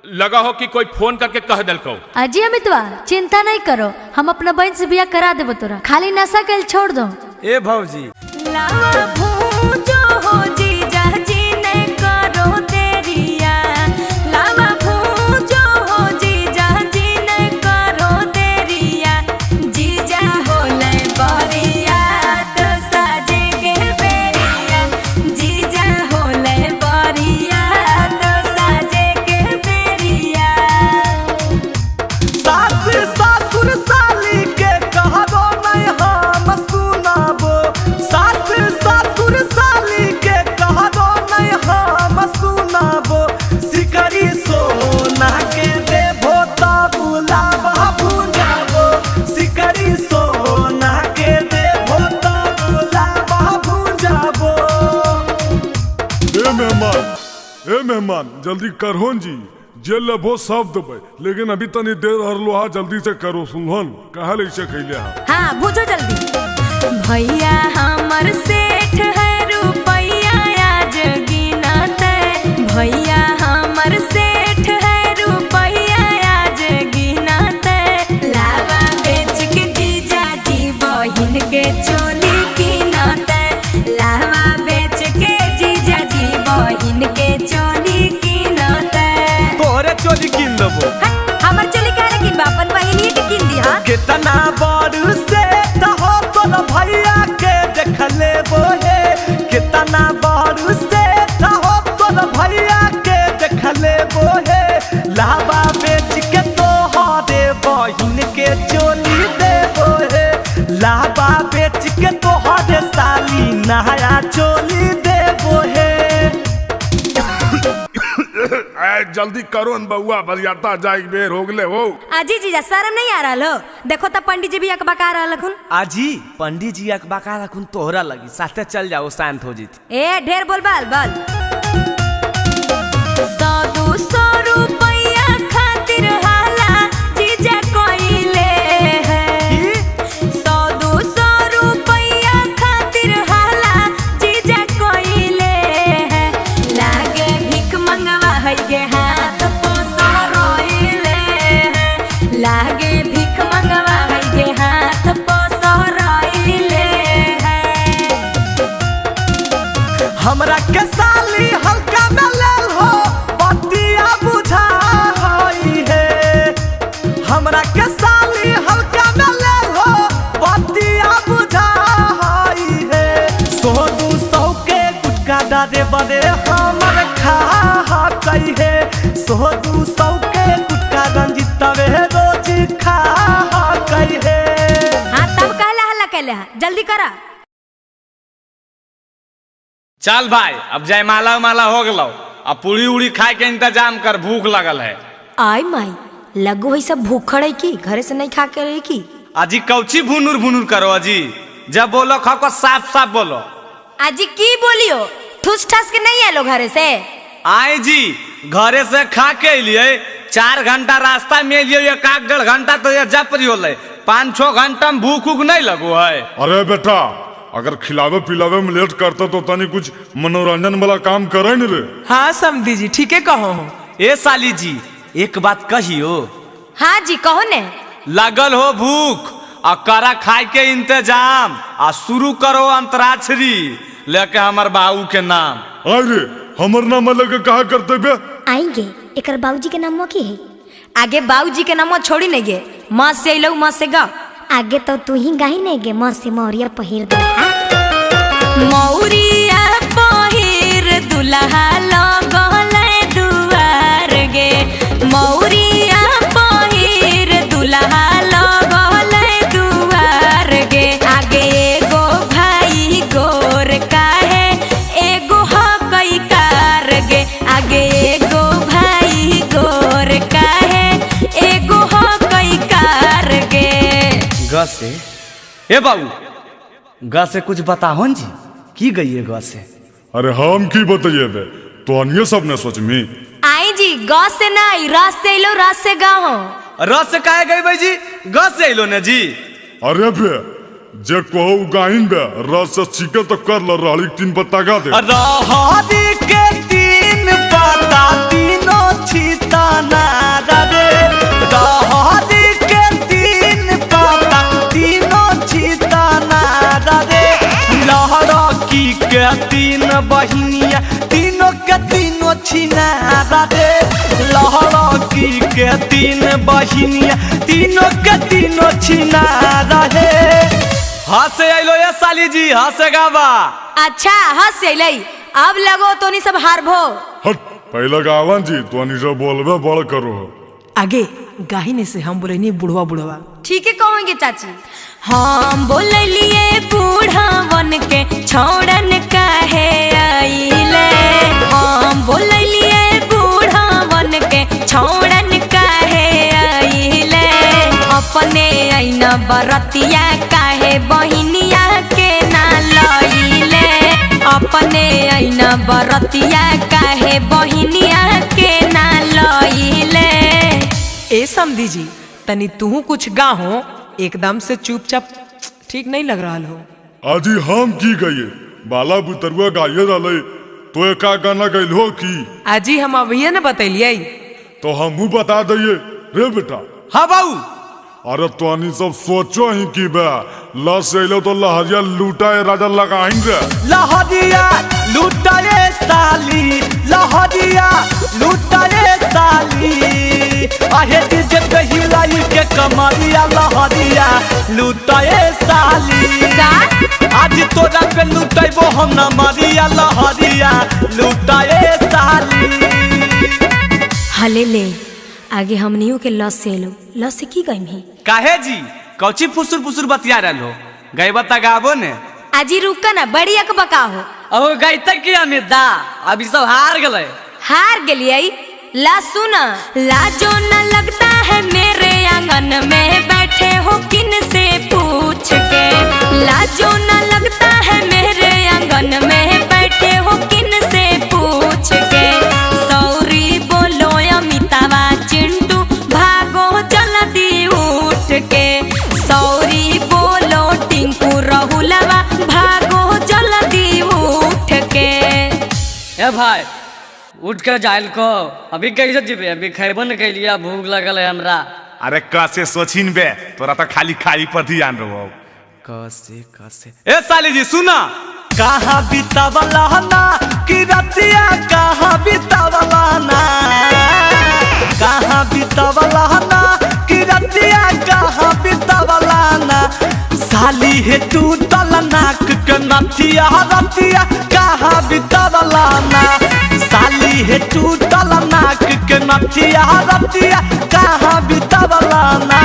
लगा हो कि कोई फोन करके कह दिलको। अजय अमितवा चिंता नहीं करो, हम अपना बहन से बियाह करा देबो तोरा, खाली नशा कल छोड़ दो। ए भौजी जो हो जीजा जी ने करो तेरिया लावा जो जान जल्दी करहोन जी जे लेबो सब देबै लेकिन अभी तनी देर हरलो हा जल्दी से करो सुनहोन कहा ले से खैले हा हाँ बुझो जल्दी। भैया हमर सेठ है रुपैया आज गिनते, भैया हमर सेठ है रुपैया आज गिनते, लावा बेच के जीजा जी बहिन के चोली गिनते, लावा बेच के जीजा जी बहिन के चोली गिनते। तोरे चोली किन देबो। हमर चोली काहे किन बा अपन बहिनी के किन दिहा। कितना बड़ से हो तोर भैया के देख लेबो हे, कितना बड़ से हो तोर भैया के देख लेबो हे, लावा बेच के तोहरे बहिन के चोली देबो हे, लावा बेच के तोहरे साली नया चोली देबो हे। जल्दी करो न बउआ बरियाता जाई बेर हो गले हो। आजी जीजा शर्म नहीं आ रहा लो, देखो तो पंडित जी भी अकबका रहा लखुन। आजी पंडित जी अकबका रखुन तोहरा लगी साथे चल जाओ शांत हो जीत। ए ढेर बोल बाल बाल। 100-200 रुपया खातिर हाला जीजा कोइले है, 100-200 रुपया खातिर हाला जीजा कोइले है, लागे भीख मंगवा है गे हाथ पोसा रोइले है, लागे भीख मंगवा है गे हाथ पोसा रोइले है। हमरा के साली हल्का में लेल हो बतिया बुझा होई है, हमरा के साली हल्का में लेल हो बतिया बुझा होई है, 100-200 के गुटका डारे बड़े हमर खा कई है, 100-200 के गुटका रंजितवे रोज खा कई है। हाँ तब कहला हल्ला कहले हा जल्दी करा। चल भाई अब जयमाला माला हो गलो, अब पूरी उड़ी खाए के इंतजाम कर, भूख लगल है। आय माई लगो है सब भूखड़ है की घरे से नहीं खा के रही की। अजी कौची भुनुर भुनुर करो अजी, जब बोलो खाओ को साफ साफ बोलो। आजी की बोलियो ठूस ठास के नहीं आलो घरे से। आए जी घरे से खा के लिए 4 घंटा रास्ता में लिए 1-1.5 घंटा तो ये जप रही होले, 5-6 घंटा में भूख उख नहीं लगो है। अरे बेटा अगर खिलावे पिलावे में लेट करता तो तनी कुछ मनोरंजन वाला काम करे न रे। हाँ समधी जी ठीक है कहो। ए साली जी एक बात कहियो। हाँ जी कहो ने। लगल हो भूख और करा खाए के इंतजाम आ शुरू करो अंतराक्षरी लेके हमर बाबू के नाम। अरे हमर नाम लेके कहा करते बे। आएंगे एकर बाबूजी के नाम की है। आगे बाबूजी के नाम छोड़ी नहीं गे, माँ से अलो माँ से गा। आगे तो तू ही गाही नहीं गे, माँ से मौरिया पहिर दे। मौरिया पहिर दुल्हा लगले दुआर गे, मौरिया पहिर दुल्हा लगले दुआर गे, आगे एगो भाई गोर काहे एगो हकई कार गे, आगे एगो भाई गोर काहे एगो हकई कार गे। ग से ए बाबू ग से कुछ बताहो जी की गई है ग से। अरे हम की बताइए बे तो अन्य सब ने सोच मी। आई जी ग से नहीं रस से लो, रस से गाओ। रस से काहे गई भाई जी, ग से लो ने जी। अरे बे जे कहू गाइन बे रस से सीखे तो कर ल रहली 3 पत्ता गा दे। रहरी के 3 पत्ता तीनों छीता ना रे, रहरी के 3 पत्ता तीनों छीता ना रे, लहरकी के 3 बहिनिया तीनों के तीनों छीना रे, लहरकी के 3 बहिनिया तीनों के तीनों छीना रे। हंसे अलो ये साली जी हंसे गावा। अच्छा हंस अलै, अब लगो तोनी सब हारभो। हट पहले गावन जी तो अनि सब बोलबे बड़ करो। आगे गाहिने से हम बोले नहीं बुढ़वा बुढ़वा। ठीक है कहोगे चाची। हम बोलिए बूढ़ावन के छोड़न काहे आइले, हम बोलिए बूढ़ावन के छोड़न काहे आइले, अपने बरतिया काहे बहिनिया के ना लइले, अपने ऐना बरतिया काहे बहिनिया के ना लइले। ए समधी जी तनी तू कुछ गाहो, एकदम से चुपचाप ठीक नहीं लग रहा हो। आजी हम की गए बाला बुतरुआ गाये डाले तो एक गाना गइल हो की आजी हम अभी न बतैलिए तो हमहू बता दिए रे बेटा। हाँ बाबू। अरे तो सब सोचो ही की बे लस अलो तो लहरिया लूटाए राजा लगाएंगे। लहरिया लूटाए साली, लहरिया लूटाए साली, आहे डीजे पे हिलाई के कमरिया लहरिया लूटाए साली। आज तोरा पे लूटेबो हम ना मरिया लहरिया लूटाए साली। हले ले आगे हमनियों के लस से लो, लस से की गई ही काहे जी कौची फुसुर फुसुर बतिया रहो गई बता गाबो ने। आजी रुका ना बड़ी अकबका हो। अब गई तक की अमित दा अभी सब हार गए। हार गलिए ला सुना। लाजो न लगता है मेरे आंगन में बैठे हो किन से पूछ के। लाजो न लगता है मेरे आंगन में बैठे हो किन से पूछ के। सौरी बोलो अमितावा चिंटू भागो जल्दी उठ के। सौरी बोलो टिंकू राहुलवा भागो जल्दी उठ के। ए भाई उठ कर जाइल को अभी कैसे जीवे अभी खैबो न कैलिया भूख लगल है हमरा। अरे कैसे सोचिन बे तोरा तो खाली खाई पर ध्यान रहो। कैसे ए साली जी सुना। कहाँ बितावला ना कि रतिया कहाँ बितावला ना, कहाँ बितावला ना कि रतिया कहाँ बितावला ना। साली है टूटल नाक के नथिया रतिया कहाँ बितावला ना। साली है टूटल नाक के नथिया रतिया कहाँ बितावला ना।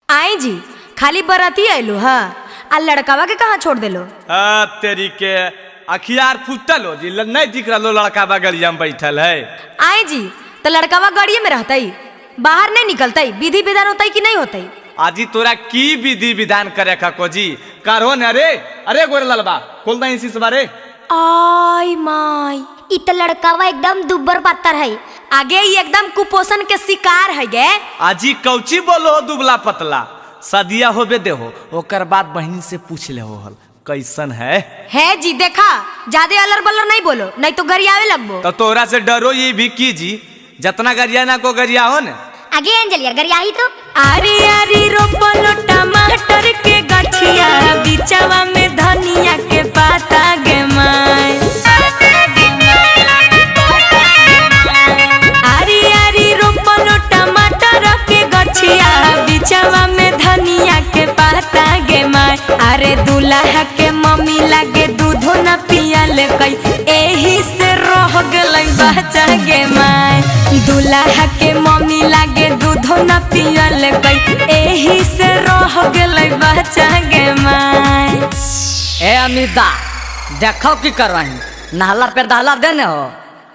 आई जी खाली बराती आयलू हा आ लड़कावा के कहाँ छोड़ देलो। तेरी के अखियार फुटल हो जी नहीं दिख रहा लड़का बगलिया में बैठल है। आई जी तो लड़कावा गाड़िए में रहता ही बाहर नहीं निकलता ही विधि विधान होता ही कि नहीं होता ही। आजी तोरा की विधि विधान करे खको जी करो न। अरे अरे गोरे ललबा खोल दई इसी बारे। आई माई इ त लड़कावा एकदम दुब्बर पत्थर है आगे ही एकदम कुपोषण के शिकार है गे। आजी कौची बोलो दुबला पतला सदिया होबे दे हो ओकर बाद बहन से पूछ ले हो कैसन है जी। देखा ज्यादा अलर बलर नहीं बोलो नहीं तो गरियावे लगबो। तो तोरा से डरो ये भी की जी जितना गरिया ना को गरिया हो न। आगे अंजलिया गरिया ही तो। आरी आरी रोपलो टमाटर के गठिया बिचवा में धनिया के पाता गे माय। आरी आरी रोपलो टमाटर के गठिया बिचवा में धनिया के पाता गे माय। अरे दूल्हा के मम्मी लागे दूधो न पियल कई एही से रह गलै बच्चा गे माय। दूल्हा के मम्मी लागे दूधो न पियल कई एही से रह गलै बच्चा गे माय। ए अमिता देखो की कर रही नहला पे दहला देने हो।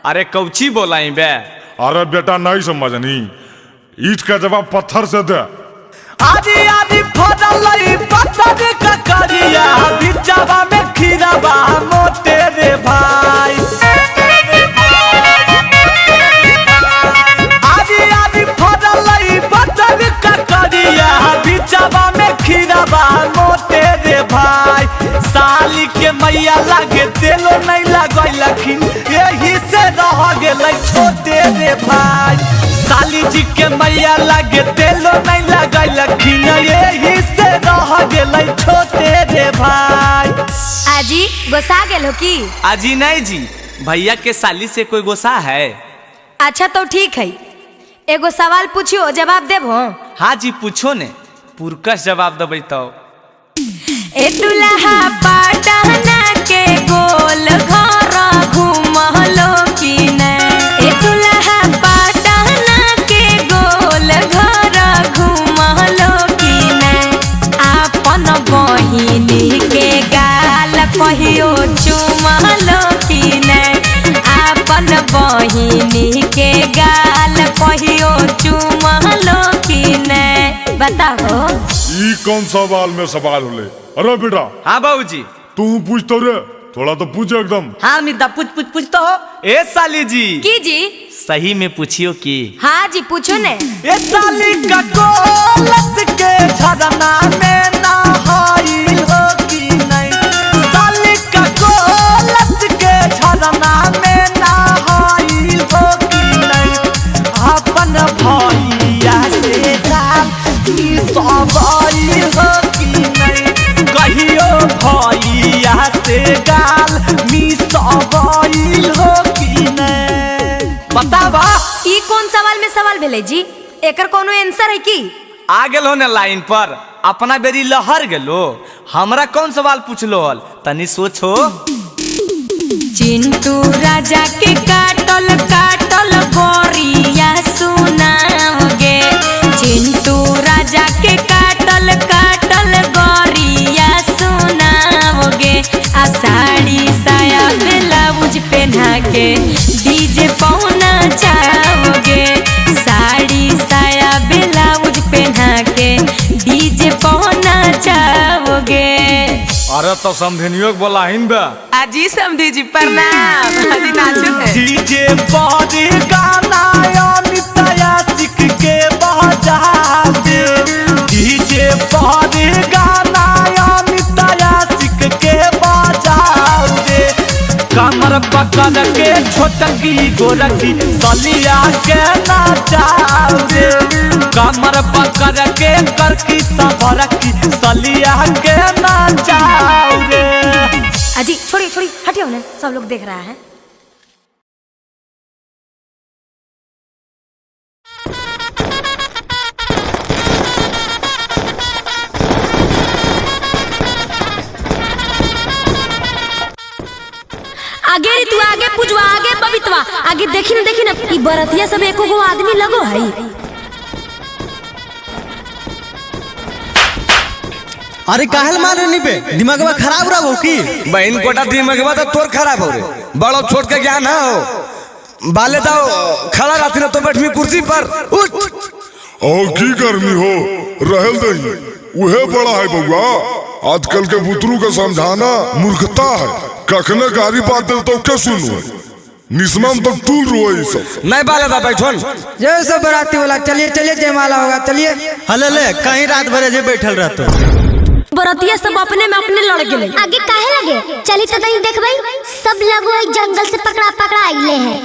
अरे कौची बोलाई बे। अरे बेटा नहीं समझनी ईट का जवाब पत्थर से दे। आदि आदि फड़ल पत्थर का करिया बिचवा में खीराबा मोटे रे भाई। आदि आदि फड़ल पत्थर का करिया बिचवा में खीराबा मोटे रे भाई। साली के मैया लागे तेलो नहीं लगैलखिन यही से रह गेलै छोटे रे भाई। साली जी के मैया लागे तेलो नहीं लगैलखिन यही से रह गेलै छोटे रे भाई। आजी गोसा गेल हो की। आजी नहीं जी भैया के साली से कोई गोसा है। अच्छा तो ठीक है एगो सवाल पूछियो जवाब देबो। हाँ जी पूछो ने पुरकस जवाब देबै तो। ए दुल्हा पटना के गोल घर घूमलो की ने। ए दुल्हा पटना के गोल घर घूमलो की ने। अपन बहिनी के गाल कहियो चुमलो की ने। अपन बहिनी के गाल कहियो चुमलो की ने। बताओ ई कौन सवाल में सवाल होले अरे बेटा। हाँ बाबूजी। तू पूछ तो रे, थोड़ा तो पूछ एकदम। हाँ मिद्दा पूछ तो हो। ए साली जी। की जी? सही में पूछियो की। हाँ जी पूछो ने। ए साली का कोलत के झरना में नहाई हो कि नहीं? साली का कोलत के झरना में नहाई हो कि नहीं? अपन भैया से जाल की सवाई हो कि नहीं? कहियो भैया से गाल मी सवाई हो कि नहीं? बतावा। ई कौन सवाल में सवाल भेले जी? एकर कोनो आंसर है की? आ गेलो ने लाइन पर, अपना बेरी लहर गेलो, हमरा कौन सवाल पूछलो हल, तनी सोचो। चिंटू राजा के काटल काटल गोरिया सुनाओगे। चिंटू राजा के काटल काटल गोरिया सुनाओगे। आ साड़ी साया ब्लाउज पहना के डीजे पहुना जाओगे। साड़ी साया ब्लाउज पहना के डीजे पहुना जाओगे। अरे तो समझनियो बोला हिन बा। आजी समधी जी प्रणाम। आजी नाचो है। डीजे बॉडी गाना अमिताया सिख के बजाओगे। डीजे बॉडी गाना अमिताया सिख के बजाओगे। कमर पकड़ के छोटकी गोरखी सलिया के नाचाओगे। कमर पकड़ के करकी सबरकी सलिया के नाचाओगे। अजी छोड़ी छोड़ी हटियो ना, सब लोग देख रहा है। आगे रे तू आगे पूजवा आगे बबीतवा आगे देखी ना ई बरतिया सब एको गो आदमी लगो है। अरे काहल मारे नी पे दिमागवा खराब रहा हो की? बहन कोटा दिमागवा तो तोर खराब हो रे, बड़ो छोट के ज्ञान हो। बाले दाओ खड़ा रहती ना तो बैठमी कुर्सी पर। उठ और की गर्मी हो रहल दही, उहे बड़ा है बउआ। आजकल के बुतरू का समझाना मूर्खता है। कखने गारी बात दे तो क्या सुनो, निस्मम तक तूल रोए सब। नहीं बाले दा बैठोन। जय सब बराती वाला चलिए चलिए जयमाला होगा चलिए। हले ले कहीं रात भर जे बैठल रहतो। बरतिया सब अपने में अपने लड़ गेले। आगे काहे लगे? चली तो नहीं देखबै, सब लोग एक जंगल से पकड़ा पकड़ा आइले हैं।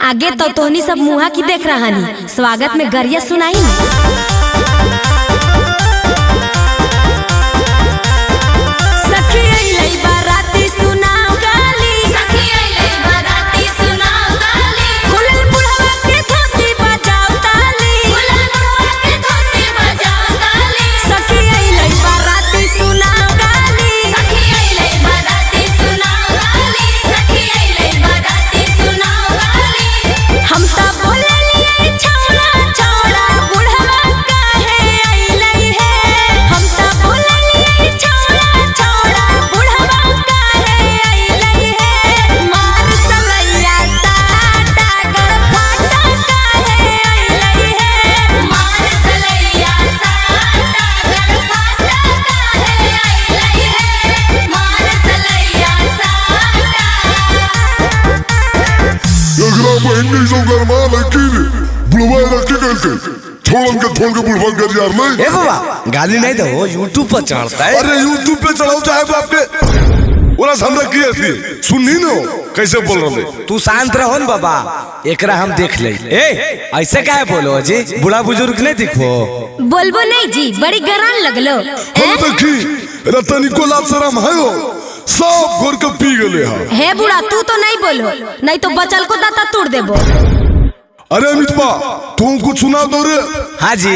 आगे तो तोहनी सब मुहा की देख रहा नी, स्वागत में गरिया सुनाई ना। सखी अइले बाराती सुनाओ गाली। सखी अइले बाराती सुनाओ गाली। खुलल बुढ़वा के धोती बजाओ ताली। खुलल बुढ़वा के धोती बजाओ ताली। सखी अइले बाराती सुनाओ गाली। सखी अइले बाराती सुनाओ गाली। सखी अइले बाराती सुनाओ गाली। हम त बोललिए छौड़ा छौड़ा बुढ़वा काहे अइले है। हम त बोललिए छौड़ा छौड़ा बुढ़वा काहे अइले है। मार सलैया साटा गड़फाटा काहे अइले है। मार सलैया साटा गड़फाटा काहे अइले है। मार सलैया साटा। एकरा बहन नहीं सो गरमा लकी रे, बुढ़वा रख के छोड़न के बुढ़वा कर यार नहीं। ए बाबा गाली नहीं दो, यूट्यूब पर चढ़ता है। अरे यूट्यूब पे चढ़ाओ चाहे बाप के ओरा हमरा की थी सुननी नो कैसे बोल रहे। तू शांत रहो न बाबा, एकरा हम देख ले। ए ऐसे काहे बोलो जी, बूढ़ा बुजुर्ग नहीं दिखो। बोलबो नहीं जी, बड़ी गरान लगलो। हम देखी रतनी को लाभ शरम है हो, सब घोर के पी गले हा। हे बूढ़ा तू तो नहीं बोलो, नहीं तो बचल को दाता तोड़ देबो। अरे अमितपा तुम कुछ सुना दो रे। हाँ जी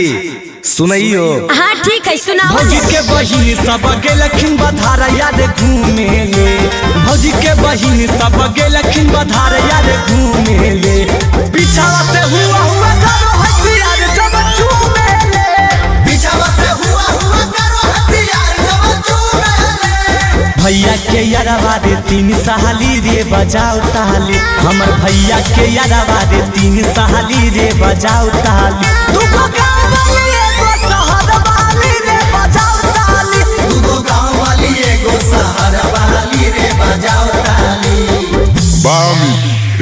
सुनाइयो। हाँ ठीक है सुनाओ। भौजी के बहिन सब गेलखिन बधार याद घूमे ले। भौजी के बहिन सब गेलखिन बधार याद घूमे ले। बिछावा से हुआ करो हथियार जब चूमे ले। बिछावा से हुआ करो हथियार जब चूमे ले। भैया के यारवा रे 3 साली रे बजाओ ताली। हमर भैया के यारवा रे 3 साली रे बजाओ ताली। दुगो गाँव वाली एगो शहर वाली रे बजाओ ताली। दुगो गाँव वाली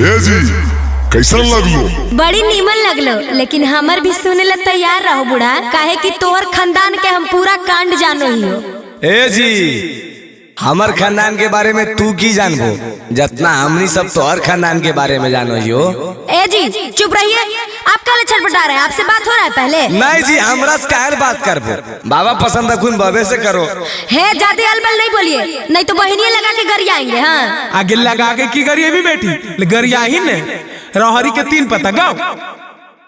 ए जी कैसन लगलो? बड़ी नीमन लगलो, लेकिन हमर भी सुने ला तैयार रहो बुढ़ा, काहे कि तोहर खानदान के हम पूरा कांड जानो ही हो। ए जी हमर खानदान के बारे में तू की जानबो जितना हमनी सब तोहर खानदान के बारे में जानो हो। ए जी चुप रहिए, आप काले छटपटा रहे हैं, आपसे बात हो रहा है पहले। नहीं जी हमरा से काहे बात करबो, बाबा पसंद रखून बाबे से करो। है ज्यादा अलबल नहीं बोलिए, नहीं तो बहनिया लगा के गरिया आएंगे। हाँ आगे लगा के की गरिया भी बेटी गरिया ही ने रहरी के 3 पत्ता गाओ।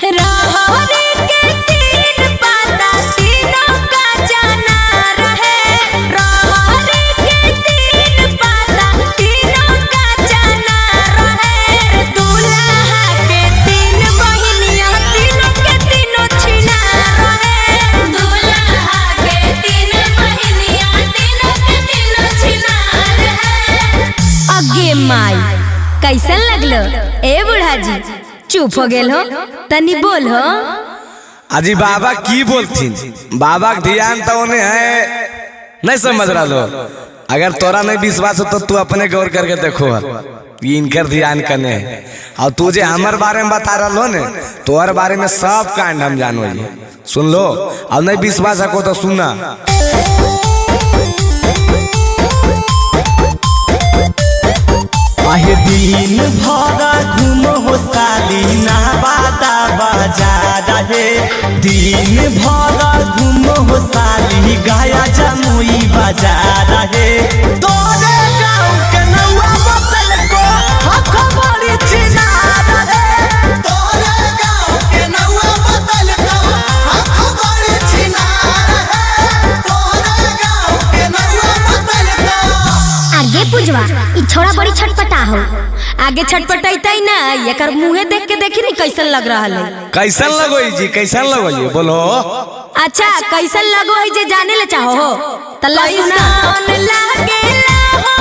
रहरी के 3 पत्ता तीनों का जाना रहे, रहरी के 3 पत्ता तीनों का जाना रहे, दूल्हा के 3 बहिनिया तीनों के तीनों छिना रहे, दूल्हा के 3 बहिनिया तीनों के तीनों छिना रहे। अगे माई कैसन लगलो ए बूढ़ा जी? चुप हो गेल हो, तनी बोल हो। अजी बाबा की बोलथिन, बाबा के ध्यान तो उन्हें है नहीं समझ रहा लो। अगर तोरा नहीं विश्वास हो तो तू अपने गौर करके देखो इनकर ध्यान कने। और तू जे हमारे बारे में बता रहा लो ने तोहर बारे में सब कांड हम जानो ये सुन लो। और नहीं विश्वास रखो तो सुनना। आहे दिन भर घूमो हो साली ना बाता बाजार रे, दिन भर घूमो हो साली गाया जमुई बाजार रे, तोरे गाँव के नौआ बतल को हक बड़ी चिनार रे, तोरे गाँव के नौआ बतल को हक बड़ी चिनार रे, तोरे गाँव के नौआ बतल को। आगे पुजवा ई छोड़ा बड़ी छटपटा हो। आगे छटपटाइता ही ना, एकर मुँहे देख के देखी नहीं कैसन लग रहा है। कैसन लगो जी, कैसन लगो जी बोलो। अच्छा कैसन लगो है जे जाने ले चाहो हो तल्ला सुना। लागेला हो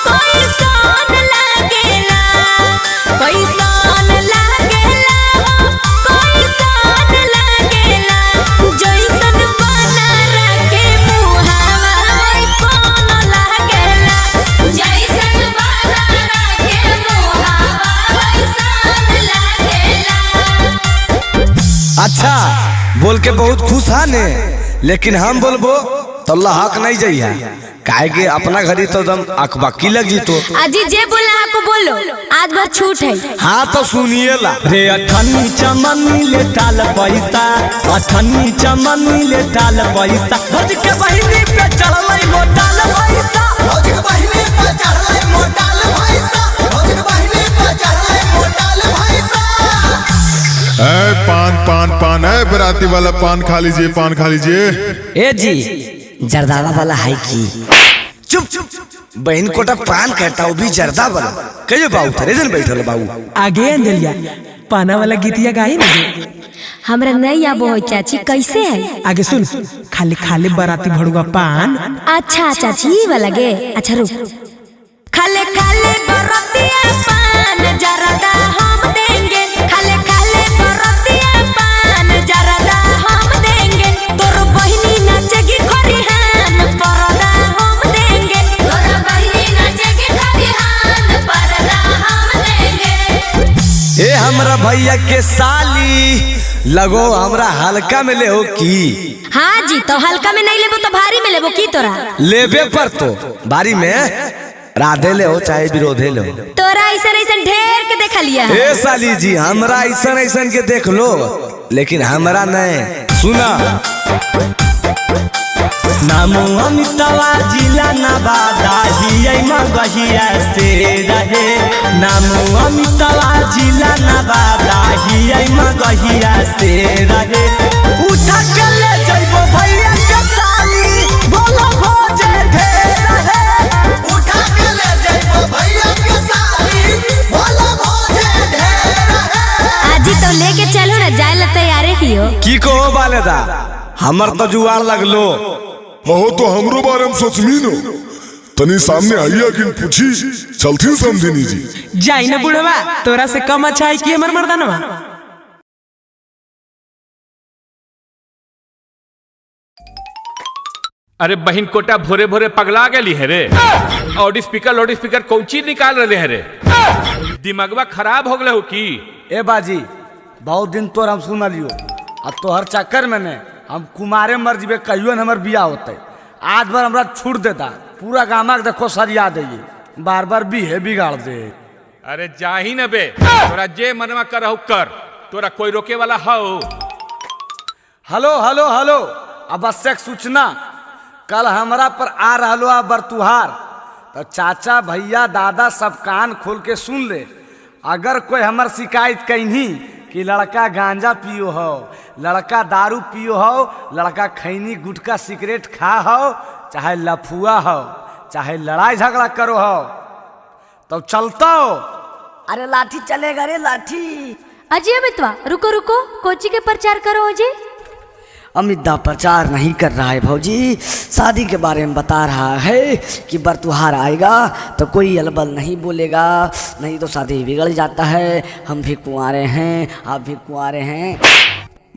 कैसन लागेला, कैसन लागेला हो कैसन लागेला, जैसन बना रखे मुहावा वैसन लागेला, जैसन बना रखे मुहावा वैसन लागेला। अच्छा बोल के बहुत खुश है ने, लेकिन हम बोलबो तो लहक नहीं जाइए, काहे के अपना घरी तो दम अकबकी लग जी। तो अजी जे बोला आपको बोलो, आज भर छूट है। हाँ तो सुनिए ला रे अठन्नी चमनी ले टाल पैसा, अठन्नी चमनी ले टाल पैसा, भोज के बहिनी पे चढ़लै मोटाल पैसा, भोज के बहिनी पे चढ़लै मोटाल पैसा, भोज के बहिनी पे चढ़लै मोटाल पैसा। ए पान पान पान है बराती वाला पान खा लीजिए, पान खा लीजिए। ए जी जर्दावा वाला है की? चुप चुप बहन कोटा पान कहता वो भी जर्दा वाला कहियो बाबू थरे जन बैठल बाबू। आगे अंजलिया पाना वाला गीतिया गाई ना। हमरा नहीं आबो हो चाची, कैसे है? आगे सुन, खाली खाली बराती भड़ुआ पान। अच्छा चाची वाला गे, अच्छा रुक। खाले खाले बरातिया पान जरदा हम देंगे, खाले खाले बरातिया पान जरदा हम देंगे, तोर बहिनी नाचेगी खरिहान परदा हम देंगे, तोर बहिनी नाचेगी खरिहान परदा हम देंगे। ए हमरा भैया के साली लगो हमरा हल्का में ले हो की? हाँ जी तो हल्का में नहीं लेबो तो भारी में लेबो की तोरा? लेबे पर तो भारी में राधे ले हो चाहे विरोधे ले हो। तोरा ऐसन ऐसन ढेर के देख लिया। ए साली जी हमरा ऐसन ऐसन के देख लो, लेकिन हमरा नहीं। सुना नामो अमितवा जिला नवादा हियै मगहिया से रहे, नामो अमितवा जिला नवादा हियै मगहिया से रहे, उठा के ले जइबो भैया के साली बोलो भोजे ढेर रहे, उठा के ले जइबो भैया के साली बोलो भोजे ढेर रहे। आजी तो लेके चलो ना, जाए ला तैयारे ही हो। की कहो बाले दा हमर तो जुआर लगलो। हो तो हमरो बारे में सोचमी नो, तनी सामने आइया किन पूछी चलती समझनी जी। जाई ना बुढ़वा, तोरा से कम अच्छा है कि हमर मर्दानवा। अरे बहन कोटा भोरे भोरे पगला गेली है रे। लाउड स्पीकर कौन चीज निकाल रहे है रे? दिमागवा खराब हो गए हो की? ए बाजी बहुत दिन तोर हम सुन लियो अब तोहर चक्कर में ने हम कुमारे मर जीवे कहियो न हमर बिया होते। आज बार हमरा छूट देता पूरा गामा के देखो सरिया दे बार बार बिहे बिगाड़ दे। अरे जाही न बे तोरा जे मनवा करहु कर तोरा कोई रोके वाला हो? हेलो हेलो हेलो आवश्यक सूचना कल हमरा पर आ रहलो आ बरतुहार तो चाचा भैया दादा सब कान खोल के सुन ले। अगर कोई हमर शिकायत कहीं कि लड़का गांजा पियो हो, लड़का दारू पियो हो, लड़का खैनी गुटखा सिगरेट खा हो, चाहे लफुआ हो, चाहे लड़ाई झगड़ा करो हो तो चलता हो। अरे लाठी चलेगा रे लाठी। अजी अमितवा रुको रुको, कोची के प्रचार करो अजय। अमिता प्रचार नहीं कर रहा है भौजी, शादी के बारे में बता रहा है कि बरतुहार आएगा तो कोई अलबल नहीं बोलेगा, नहीं तो शादी बिगड़ जाता है। हम भी कुंवारे हैं, आप भी कुंवारे हैं।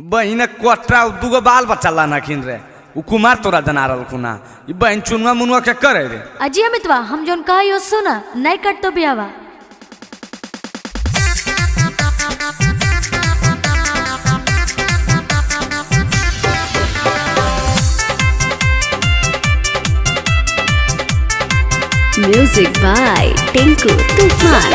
बहन कोटरा दूगो बाल बच्चा लाना किन रे उ कुमार तोरा जना रहल खुना ये बहन चुनवा मुनवा के करे रे। अजी अमितवा हम जोन कहा यो सुना नहीं कट तो बियावा। म्यूजिक बाय टिंकू तूफान।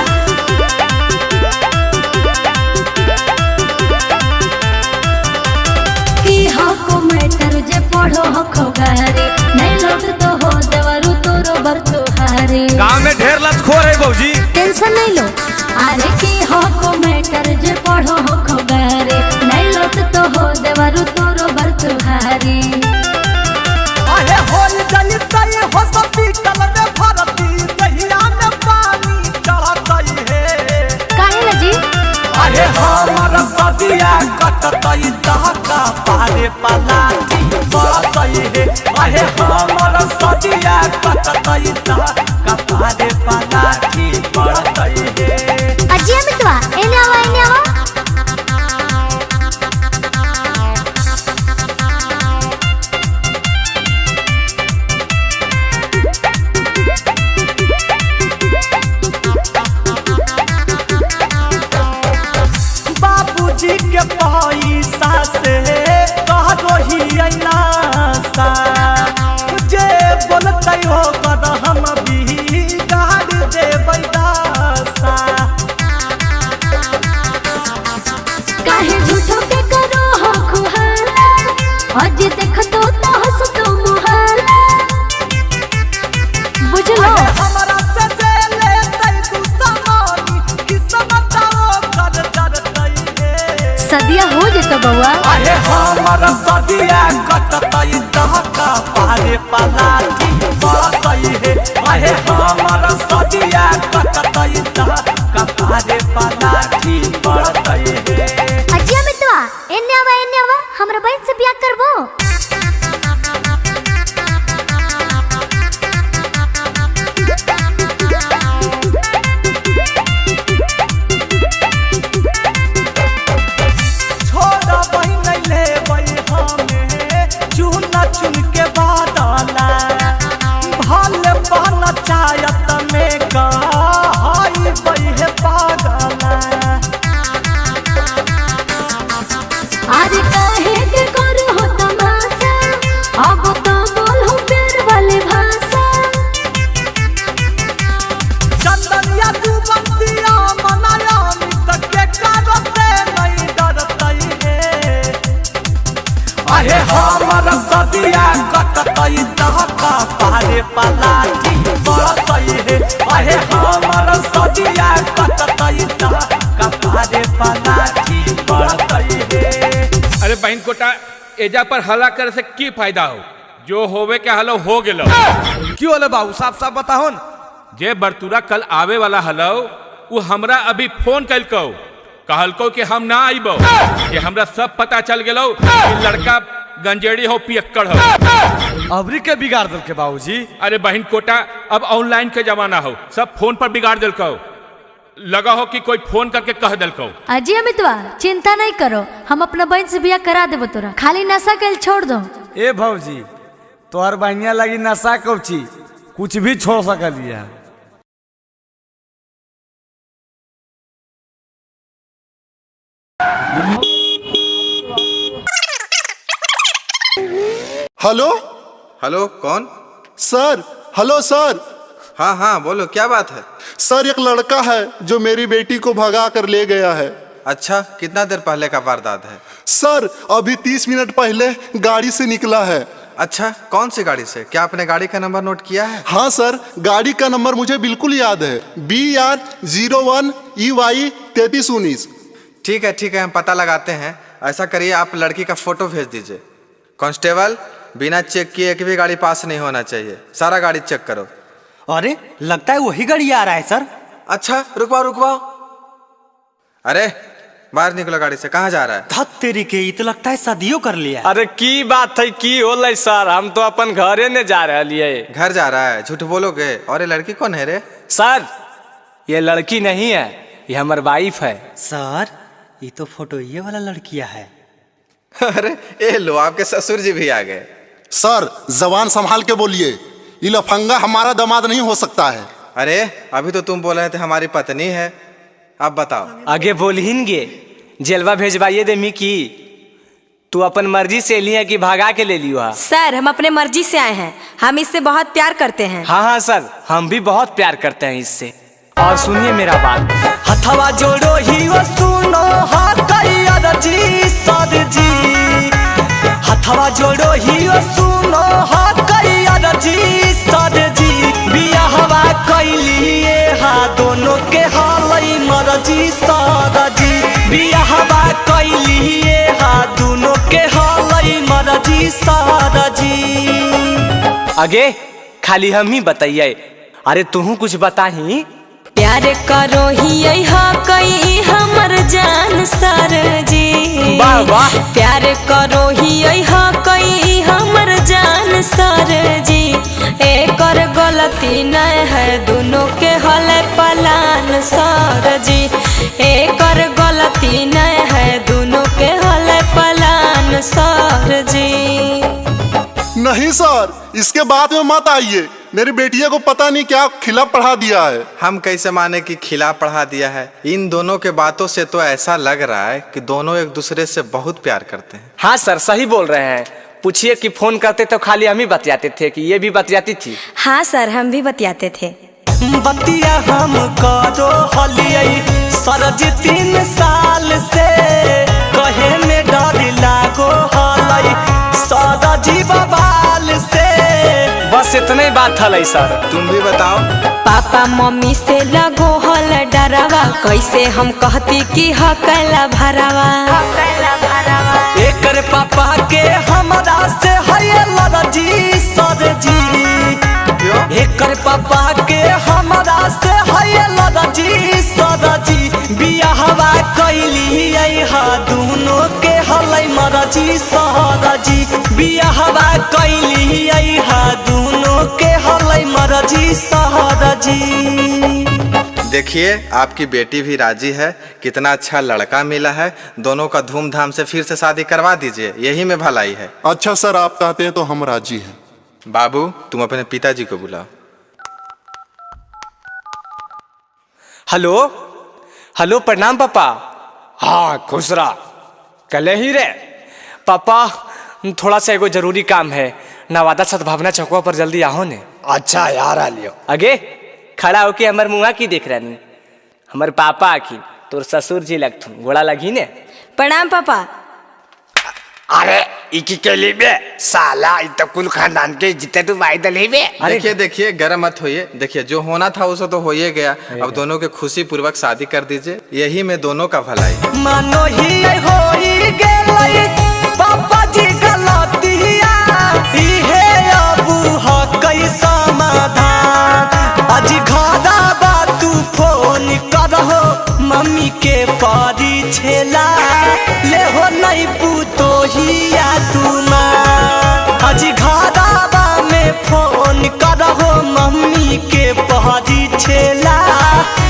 की हको मैटर जे पढ़ो हको गारे नहीं लोट तो हो देवरु तोरो बरतुहारे। गांव में ढेर लतखोर है भौजी, टेंशन नहीं लो। अरे की हको मैटर जे पढ़ो हको गारे नहीं लोट तो हो देवरु तोरो बरतुहारे। अरे होल गली तई हो हॉस्पिटल में भर्ती दहिया में पानी चढ़तई है। काहे लजी? अरे हमर सदिया कटतई दहका पारे पलाटी बढ़तई है। अरे हमर सदिया कटतई दहका पारे पलाटी बढ़तई है। अजी अमितवा एने आवा एने आवा। बाबूजी के पैसा से कहो ही अनासा जे बोलते हो कर हम भी गाड़ देबै दासा। काहे झूठो के करो हो खुहाला अजी देख तो हंस तो मुहाला। बुझलो हमरा से जे लेतै तू समानी किस्मत कर डरतई है। सदिया हो जेतो बउआ। अरे हमर सदिया कटतई दहका पारे पलाटी बढ़तई है। अरे हमर सदिया कटतई दहका पारे पलाटी बढ़तई है। अजी अमितवा एने आवा हमरा बहन से बियाह करबो। छोड़ा बहिन लेबै हमें चुन चुन के बादला भले बन चायत में कहाई बहे पागला। अरे काहे के करो हो तमाशा अब तो बोलो प्यार वाले भाषा। चंदनिया तू बंसिया मनाया तक के कारो से नहीं डरतई है। अरे हमर सदिया कटतई दहका पारे पलाटी बढ़तई है। अरे हमर सदिया कटतई दहका पारे पलाटी बढ़तई है। अरे बहन कोटा एजा पर हल्ला करे से की फायदा हो? जो होवे के हलो हो गेलो। क्यों होले बाबू साफ साफ बताहो न। जे बरतुरा कल आवे वाला हलो वो हमरा अभी फोन कलको कहलको कि हम ना आइबो कि हमरा सब पता चल गेलो कि लड़का गंजेड़ी हो पियक्कड़ हो। अबरी के बिगाड़ दल के बाबूजी। अरे बहन कोटा अब ऑनलाइन के जमाना हो, सब फोन पर बिगाड़ दिलको। लगा हो कि कोई फोन करके कह दिलको। अजी अमितवा चिंता नहीं करो हम अपना बहन से बियाह करा देबो तोरा, खाली नशा के छोड़ दो। ए भौजी तोहर बहनिया लगी नशा कौची कुछ भी छोड़ सकलिया। हेलो हेलो, कौन? सर। हेलो सर। हाँ हाँ बोलो, क्या बात है? सर एक लड़का है जो मेरी बेटी को भगा कर ले गया है। अच्छा, कितना देर पहले का वारदात है? सर अभी 30 मिनट पहले गाड़ी से निकला है। अच्छा, कौन सी गाड़ी से? क्या आपने गाड़ी का नंबर नोट किया है? हाँ सर, गाड़ी का नंबर मुझे बिल्कुल याद है, BR01EY 3319। ठीक है, हम पता लगाते हैं। ऐसा करिए, आप लड़की का फोटो भेज दीजिए। कांस्टेबल, बिना चेक किए एक भी गाड़ी पास नहीं होना चाहिए, सारा गाड़ी चेक करो। अरे लगता है वही गाड़ी आ रहा है सर। अच्छा, रुकवाओ। अरे बाहर निकलो गाड़ी से, कहाँ जा रहा है? धत तेरी के, तो लगता है शादियों कर लिया। अरे की बात है, की होलै सर? हम तो अपन घरे ने जा रहे हैं। घर जा रहा है? झूठ बोलोगे। और ये लड़की कौन है रे? सर ये लड़की नहीं है, ये हमारी वाइफ है। सर ये तो फोटो ये वाला लड़किया है। अरे ये लो, आपके ससुर जी भी आ गए। सर जबान संभाल के बोलिए, ये लफंगा हमारा दामाद नहीं हो सकता है। अरे अभी तो तुम बोल रहे थे हमारी पत्नी है, अब बताओ। आगे बोलहिनगे, जेलवा भेजवाइए दे मिकी। तू अपन मर्जी से लिया कि भागा के ले लियो? सर हम अपने मर्जी से आए हैं, हम इससे बहुत प्यार करते हैं। हाँ सर, हम भी बहुत प्यार करते हैं इससे। और सुनिए मेरा बात, हथवा जोड़ो ही वो सुनो जी सर जी, हथवा जोड़ो ही वो सुनो जी सर जी, बियाहवा कैलिए हा दोनों के हालई मरजी सर जी, बियाहवा कैलिए हा दोनों के हालई मरजी सर जी। आगे खाली हम ही बताइए, अरे तू कुछ बताही। प्यार करो ही कई हमर जान सर जी, वाह वाह। प्यार करो ही कई हमर जान सर जी, एकर गलती न है दोनों के हल पलान सर जी, एकर गलती न है दोनों के हल पलान सर जी। नहीं सर, इसके बाद में मत आइए, मेरी बेटिया को पता नहीं क्या खिला पढ़ा दिया है। हम कैसे माने कि खिला पढ़ा दिया है? इन दोनों के बातों से तो ऐसा लग रहा है कि दोनों एक दूसरे से बहुत प्यार करते हैं। हाँ सर सही बोल रहे हैं। पूछिए कि फोन करते तो खाली हम ही बतियाते थे कि ये भी बतियाती थी? हाँ सर हम भी बतियाते थे। बतिया हम करो हलियै सरज 3 साल से, कहे में डर लागो हलै सरजी बवाल से। बस इतने बात हलै सर। तुम भी बताओ। पापा मम्मी से लगो हल डरावा, कैसे हम कहती कि हकला भरावा। एकर पापा के हमरा से है लड़जी सर जी, एकर पापा के हमरा से है लड़जी सर जी, बियाहवा कैलिए हा दोनों के हलै मरजी सर जी, बियाहवा कैलिए हा दोनों के हलै मरजी सर जी। देखिए आपकी बेटी भी राजी है, कितना अच्छा लड़का मिला है, दोनों का धूमधाम से फिर से शादी करवा दीजिए, यही में भलाई है। अच्छा सर आप कहते हैं तो हम राजी हैं। बाबू तुम अपने पिताजी को बुलाओ। हेलो हेलो, प्रणाम पापा। हाँ खुश रहा, कल ही रे पापा, थोड़ा सा एगो जरूरी काम है, नवादा सद्भावना चौकवा पर जल्दी आओ ने। अच्छा यार आ लियो। आगे खड़ा होके हमार मुँह की देख रही, हमार पापा आखी तोर ससुर जी लगथुन, गोड़ा लगी ने। प्रणाम पापा। अरे इकी के लिए बे साला, इत कुल खानदान के जितने तू वाई दले बे। देखिए गर्म मत होइए, देखिए जो होना था उसे तो हो ही गया, अब दोनों के खुशी पूर्वक शादी कर दीजिए, यही में दोनों का भलाई। मानो ही होई गेलै पापा जी गलतिया, इहे अबू ह कई समाधान, आज घरा बा तू फोन करहो मम्मी के पारी छेला, ले हो नहीं पूतो हिया तू मां, आज घरा बा में फोन करहो मम्मी के पारी छेला,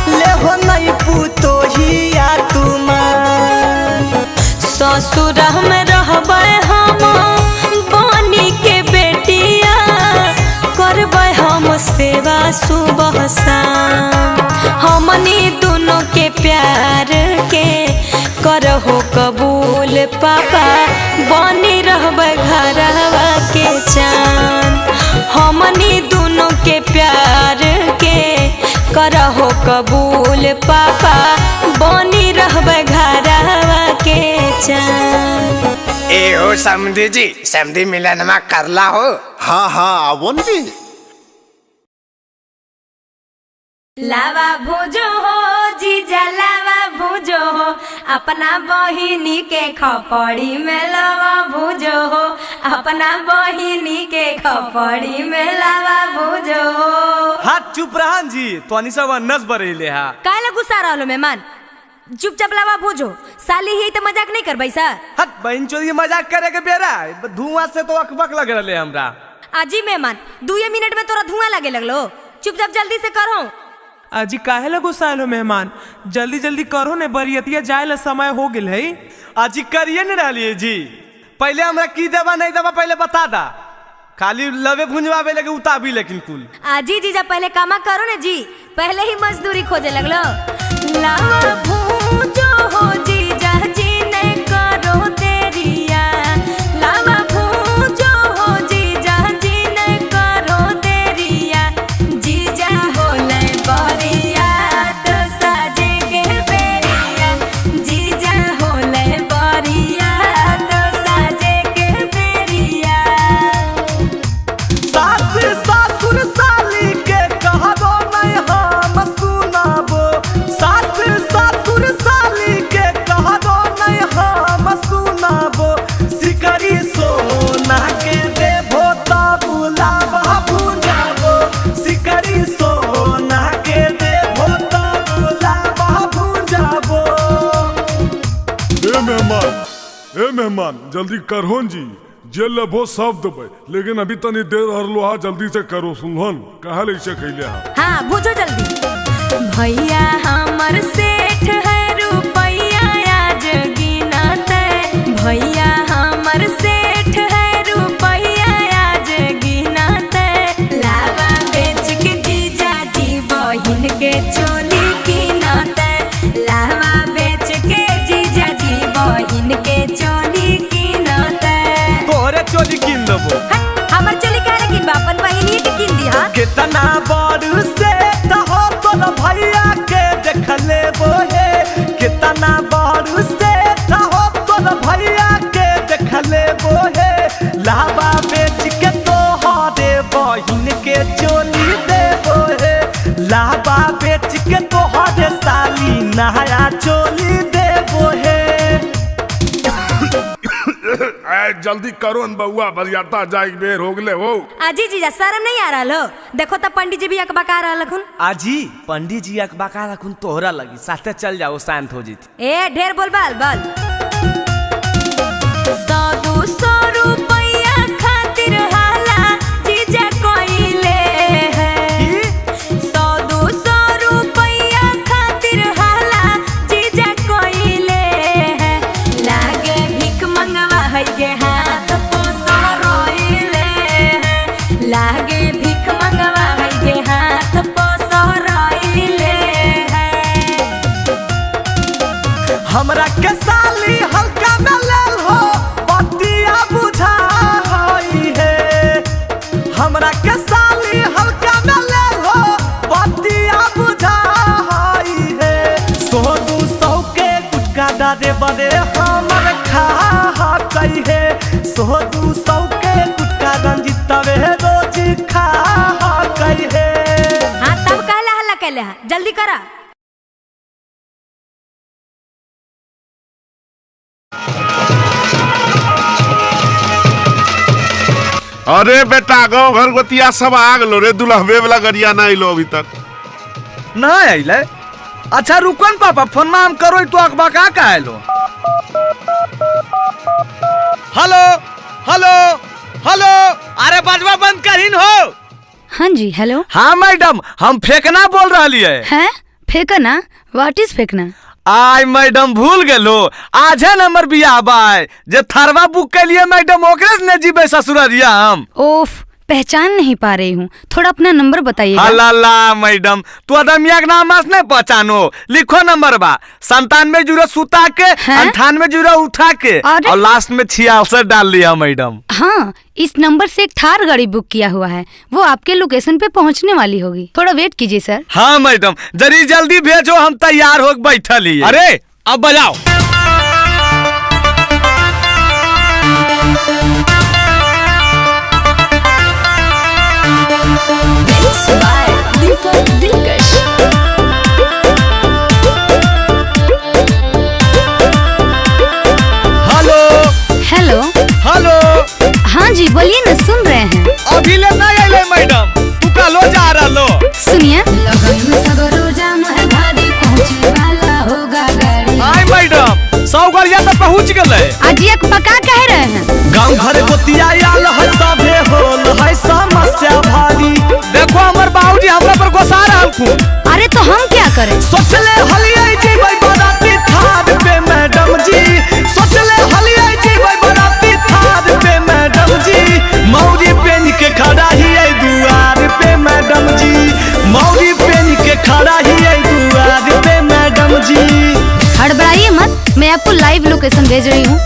ले हो नहीं पूतो हिया तू मां। ससुर में रहबै हम बनी के बेटिया, करबै हम सेवा सुबह शाम, हमनी दोनों के प्यार के करहो कबूल पापा बनी रहबे घरवा के चांद हमनी दोनों के प्यार के करहो कबूल पापा बनी रहबे घरवा के चांद। ए हो समधी जी, समधी मिलनमा करला हो। हाँ हाँ आवो न जी। लावा भूजो हो जीजा लावा भूजो हो अपना बहिनी के खपड़ी में लावा भूजो हो अपना बहिनी के खपड़ी में लावा भूजो हो। हाथ चुप रहन जी, तो अनिसा नस बरेले हा। काहे गुस्सा रहलो मेहमान, चुपचाप लावा भूजो। साली ही तो मजाक नहीं कर बैसा। हट बहन चोरी मजाक करे के बेरा धुआं से तो अकबक लग रहे हमरा। आजी मेहमान 2 मिनट में तोरा धुआं लगे लगलो, चुपचाप जल्दी से करो। अजी काहे ला गुस्साइल हो मेहमान, जल्दी जल्दी करो ने बरियतिया जाए ला समय हो गेल है। अजी करिए नहीं रही जी, पहले हमरा की देवा नहीं देवा पहले बता दा, खाली लवे भुंजवावे लगे उताबी लेकिन कुल। आजी जीजा पहले कामा करो ने जी, पहले ही मजदूरी खोजे लगलो। लावा भूजो हो जीजा जी ने करो देरिया, लावा भूजो हो जीजा जी ने करो देरिया, जीजा होले बरिया तो साजे के बेरिया, जीजा होले बरिया तो साजे के बेरिया। सास सासुर साली के कहबो नहीं हम सुनाबो, सास सासुर साली के कहबो नहीं हम सुनाबो, सिकरी सोना के देबो त बुलावा भुंजाबो, सिकरी सोना के देबो त बुलावा भुंजाबो। ए मेहमान जल्दी करहोन जी, जे लबो सब देबे, लेकिन अभी तनी देर हरलो हा, जल्दी से करो सुनहन कहा ले से खइले हा। हाँ भूजो जल्दी। भैया हमर सेठ है रुपैया आज गिनते, भैया हमर सेठ है रुपैया आज गिनते, लावा बेच के जीजा जी बहिन के चोली गिनते, लावा बेच के जीजा जी बहिन के चोली गिनते। तोहरे चोली किन देबो। हमर चोली काहे किन बा, अपन बहिनी के किन दिया। कितना बड़ से हो तोर भैया के देख लेबो हे, कितना बड़ से हो तोर भैया के देख लेबो हे, लावा बेच के तोहरे बहिन के चोली देबो हे, लावा बेच के तोहरे साली नया चोली देबो हे। जल्दी करो न बउआ, बरियाता जाए बेर हो गले हो। आजी जीजा शर्म नहीं आ रहा लो, देखो तो पंडित जी भी अकबका रहा लखुन। आजी पंडित जी अकबका रखुन तोहरा लगी, साथे चल जाओ शांत हो जीती। ए ढेर बोल बाल बाल। 100-200 रुपया खातिर हाला जीजा कोइले है, 100-200 रुपया खातिर हाला जीजा कोइले है, लागे भीख मंगवा है के हाथ पोसा रोइले है, लागे भीख मंगवा है के हाथ पोसा रोइले है। हमरा के साली हल्का में लेल हो बतिया बुझा होई है, हमरा के साली हल्का में लेल हो बतिया बुझा होई है, 100-200 के गुटका डारे बड़े हमर खा कई है, 100-200 के गुटका रंजितवे रोज खा कई है। हाँ तब कहला हल्ला कहले है, जल्दी करा। अरे बेटा गाँव घर गोतिया सब आ गलो रे, दुल्हबे वाला गरिया ना आइलो अभी तक। ना आइले? अच्छा रुकन पापा, फोन में हम करो तो अकबका का आइलो। हेलो हेलो हेलो, अरे बजवा बंद करीन हो। हाँ जी हेलो। हाँ मैडम, हम फेंकना बोल रही है। हैं फेंकना? व्हाट इज फेंकना? आय मैडम भूल गेलो, आज है नंबर बियाह बाय जे थरवा बुक के लिए मैडम ओकरे ने जीबे ससुररिया हम। ओफ पहचान नहीं पा रही हूँ, थोड़ा अपना नंबर बताइएगा। हला मैडम, तू आदमिया के नाम मत नहीं पहचानो। लिखो नंबर बा 97 सुता के 98 उठा के और लास्ट में 66 डाल लिया मैडम। हाँ, इस नंबर से एक थार गाड़ी बुक किया हुआ है, वो आपके लोकेशन पे पहुँचने वाली होगी, थोड़ा वेट कीजिए सर। हाँ मैडम, जरी जल्दी भेजो, हम तैयार हो बैठल ही। अरे अब बजाओ। Hello hello. हाँ जी बोलिए ना, सुन रहे हैं। अभी ले नहीं आइले मैडम, तू कलो जा रहा लो। सुनिए। आई मैडम, 100 गाड़िया तो पहुँच गए। आज एक पका कह रहे हैं। गाँव घर गोतिया आल है, सभे होल है समस्या भारी। देखो हमर बाबूजी हमरा पर गुस्सा रहल खूब। अरे तो हम क्या करें? सोचले हलियै जीबै बाराती थार पे मैडम जी, सोचले हलियै जीबै बाराती थार पे मैडम जी। मौरी पेन के खड़ा हियै दुआर पे मैडम जी, मौरी पेन के खड़ा हियै दुआर पे मैडम जी। हड़बड़ाइए मत, मैं आपको लाइव लोकेशन भेज रही हूँ,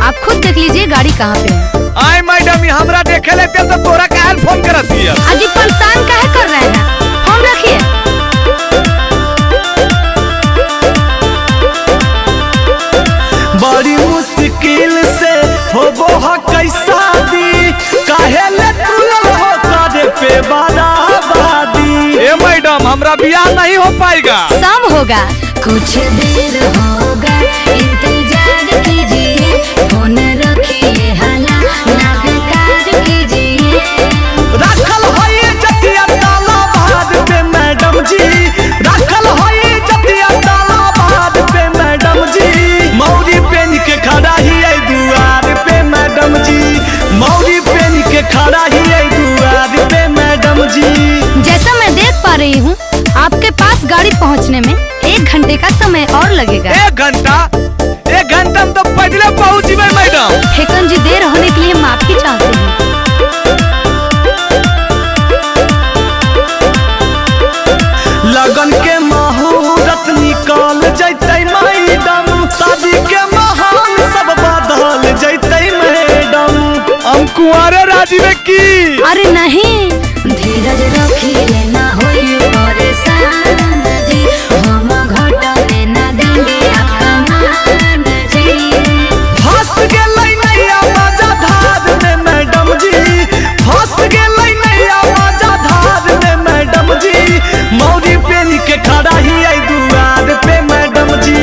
आप खुद देख लीजिए गाड़ी कहाँ पे है। आई मैडम, ये हमरा देखे लेते तो तोरा काहे फोन करत दिया? अजी परेशान काहे कर रहे हैं, फोन रखिए। बड़ी मुश्किल से होबो ह कैसा दी, काहे ले तुलल हो करे पे बराबादी। ए मैडम, हमरा बियाह नहीं हो पाएगा। सब होगा, कुछ देर होगा, इंतजार कीजिए, फोन रखिए, हाला ना बेकार कीजिए। रखल है जतिया ताला बाद पे मैडम जी, रखल है जतिया ताला बाद पे मैडम जी। मौरी पेन के खड़ा हियै दुआर पे मैडम जी, मौरी पेन के खड़ा हियै दुआर पे मैडम जी। जैसा मैं देख पा रही हूँ, आपके पास गाड़ी पहुँचने में 1 घंटे का समय और लगेगा। 1 घंटा? 1 घंटा में तो पहले पहुँच जाए मैडम। ठेकन जी, देर होने के लिए माफी चाहते हैं। लगन के मुहूर्त निकाल जैते मैडम, शादी के महान सब बदल जैते मैडम। हम कुंवारे राजीव की। अरे नहीं, धीरज रखिए, ना होइए परेशान जी, हम घटने ना देंगे आपका मान जी। फंस गेलै नैया बाजा धार में मैडम जी, फंस गेलै नैया बाजा धार में मैडम जी। मौरी पेन के खड़ा हियै दुआर पे मैडम जी,